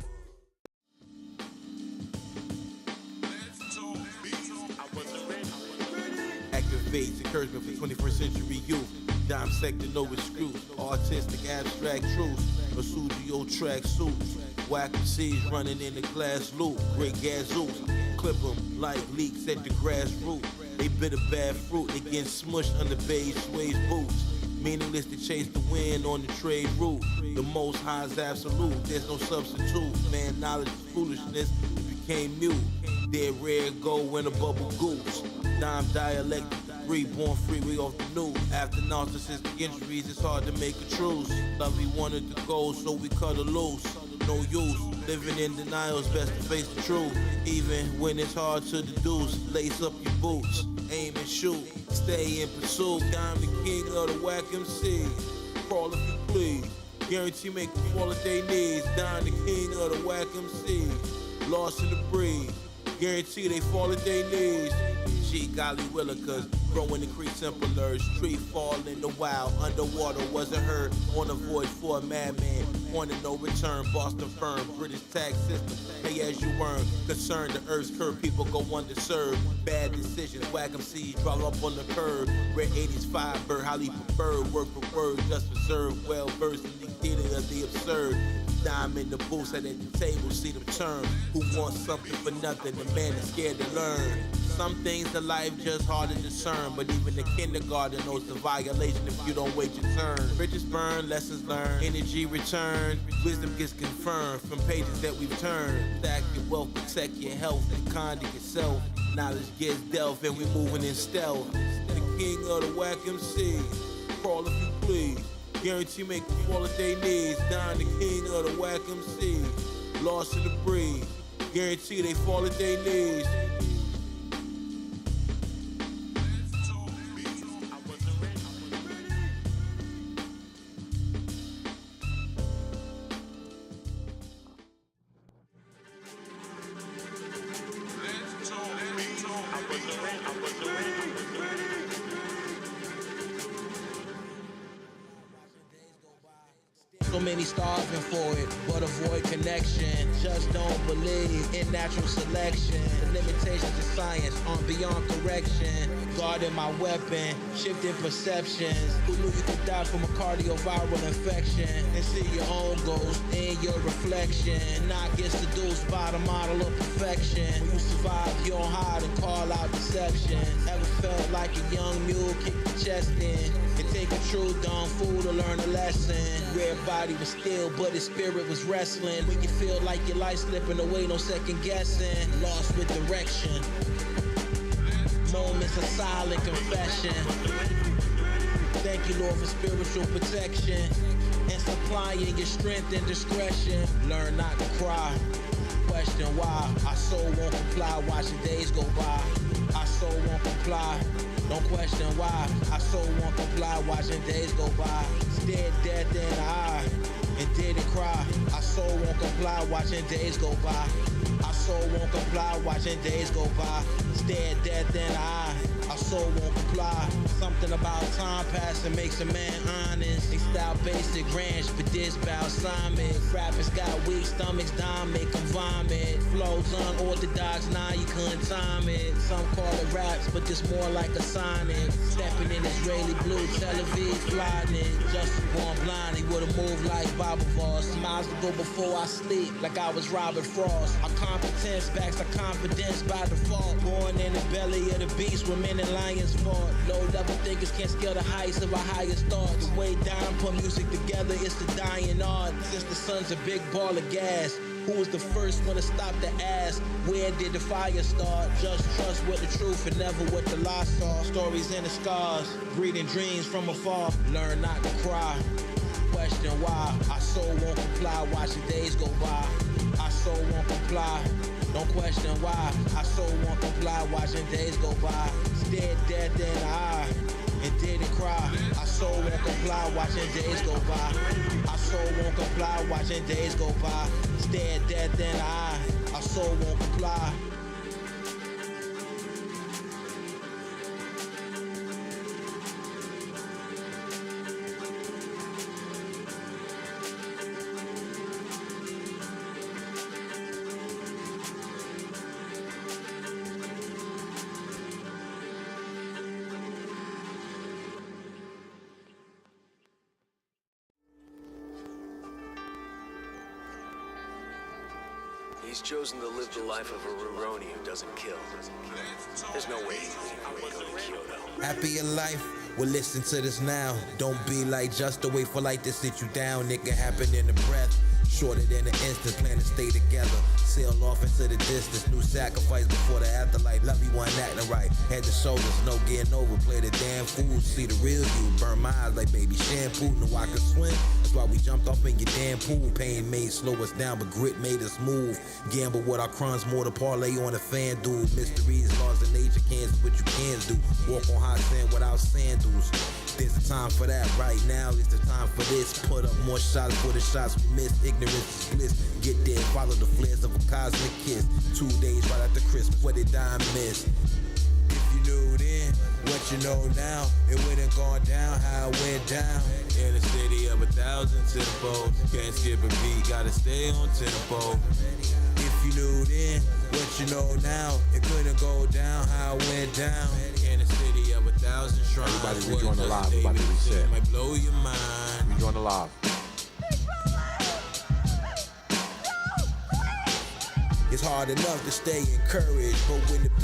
Activates encouragement for 21st century youth. Dime sector, no excuse. Artistic, abstract truths. A studio track suits. Whack MCs running in the glass loop. Great gazooks. Clip them like leaks at the grassroots. They bit a bad fruit, they get smushed under beige suede boots. Meaningless to chase the wind on the trade route. The most high is absolute, there's no substitute. Man, knowledge is foolishness, it became mute. Dead rare go in a bubble goose. Dime dialect, reborn free, we off the news. After narcissistic injuries, it's hard to make a truce. Love we wanted to go, so we cut her loose. No use, living in denial is best to face the truth. Even when it's hard to deduce, lace up your boots, aim and shoot, stay in pursuit. I'm the king of the whack MC. Crawl if you please, guarantee make them fall at their knees. I'm the king of the whack MC. Lost in the breeze, guarantee they fall at their knees. Gee golly willah, cause growing the creek simpler. Tree fall in the wild, underwater wasn't heard. On a voyage for a madman, on a no return. Boston firm, British tax system, pay as you earn. Concerned the earth's curve, people go underserved. Bad decisions, whack MCs, draw up on the curb. Red 80s fiber, highly preferred. Word for word, just reserved. Well versed in the theater of the absurd. Dime in the booth, sat at the table, see them turn. Who wants something for nothing? The man is scared to learn. Some things in life just hard to discern, but even the kindergarten knows the violation if you don't wait your turn. Bridges burn, lessons learned, energy returned, wisdom gets confirmed from pages that we've turned. Stack your wealth, protect your health, be kind to yourself. Knowledge gets delved and we moving in stealth. The king of the whack MC, crawl if you please. Guarantee make them fall at their knees. Down the king of the whack MC, lost in the breeze. Guarantee they fall at their knees. So many starving for it, but avoid connection. Just don't believe in natural selection. The limitations of science aren't beyond correction. Guarding my weapon, shifting perceptions. Who knew you could die from a cardioviral infection? And see your own ghost in your reflection. Not get seduced by the model of perfection. When you survive, you don't hide and call out deception. Ever felt like a young mule kick the chest in? It take a true dumb fool to learn a lesson. Rare body was still, but his spirit was wrestling. When you feel like your life slipping away, no second guessing. Lost with direction. Moments of silent confession. Thank you, Lord, for spiritual protection and supplying your strength and discretion. Learn not to cry. Question why our soul won't comply, watching days go by. Our soul won't comply. Don't question why our soul won't comply, watching days go by. Stared death in the eye and didn't cry. Our soul won't comply, watching days go by. Our soul won't comply, watching days go by. Stared death in the eye. Our soul won't comply. Something about time passing makes a man honest. They style basic ranch, but this balsamic. Rappers got weak stomachs, dime make them vomit. Flows unorthodox, nah, you couldn't time it. Some call it raps, but this more like a sonic. Stepping in Israeli blue, Tel Aviv flying it. Just born blind, he would've moved like Baba Voss. Smiles to go before I sleep, like I was Robert Frost. Our competence backs our confidence by default. Born in the belly of the beast, where men and lions fought. Low level thinkers can't scale the heights of our highest thoughts. The way down, put music together, it's the dying art. Since the sun's a big ball of gas, who was the first one to stop the ass? Where did the fire start? Just trust what the truth and never what the lie saw. Stories and the scars, breeding dreams from afar. Learn not to cry. Question why our soul won't comply, watching days go by. Our soul won't comply. Don't question why our soul won't comply, watching days go by. Stared death in the eye and didn't cry. Our soul won't comply, watching days go by. Our soul won't comply, watching days go by. Stared death in the eye. Our soul won't comply. He's chosen to live the life of a Ruroni who doesn't kill. There's no way he's leaving to go to Kyoto. Happier life? Well, listen to this now. Don't be like just to wait for light to sit you down. It can happen in a breath. Shorter than an instant, plan to stay together. Sail off into the distance, new sacrifice before the afterlife. Love you one acting right, head to shoulders, no getting over. Play the damn fool, see the real you. Burn my eyes like baby shampoo, know I can swim. That's why we jumped off in your damn pool. Pain made slow us down, but grit made us move. Gamble with our crumbs, more to parlay on a fan dude. Mysteries, laws of nature, can't do what you can do. Walk on hot sand without sandals. There's a time for that right now, it's the time for this. Put up more shots for the shots we missed. Ignorance is bliss. Get there, follow the flares of a cosmic kiss. 2 days right after Christmas, what did I miss? If you knew then, what you know now, it wouldn't gone down how it went down. In a city of 1,000 tempos, can't skip a beat, gotta stay on tempo. If you knew then, what you know now, it couldn't go down how it went down. In a city of 1,000 shrines, everybody rejoin the live, about to reset. Might blow your mind. Rejoin the live. It's hard enough to stay encouraged, but when the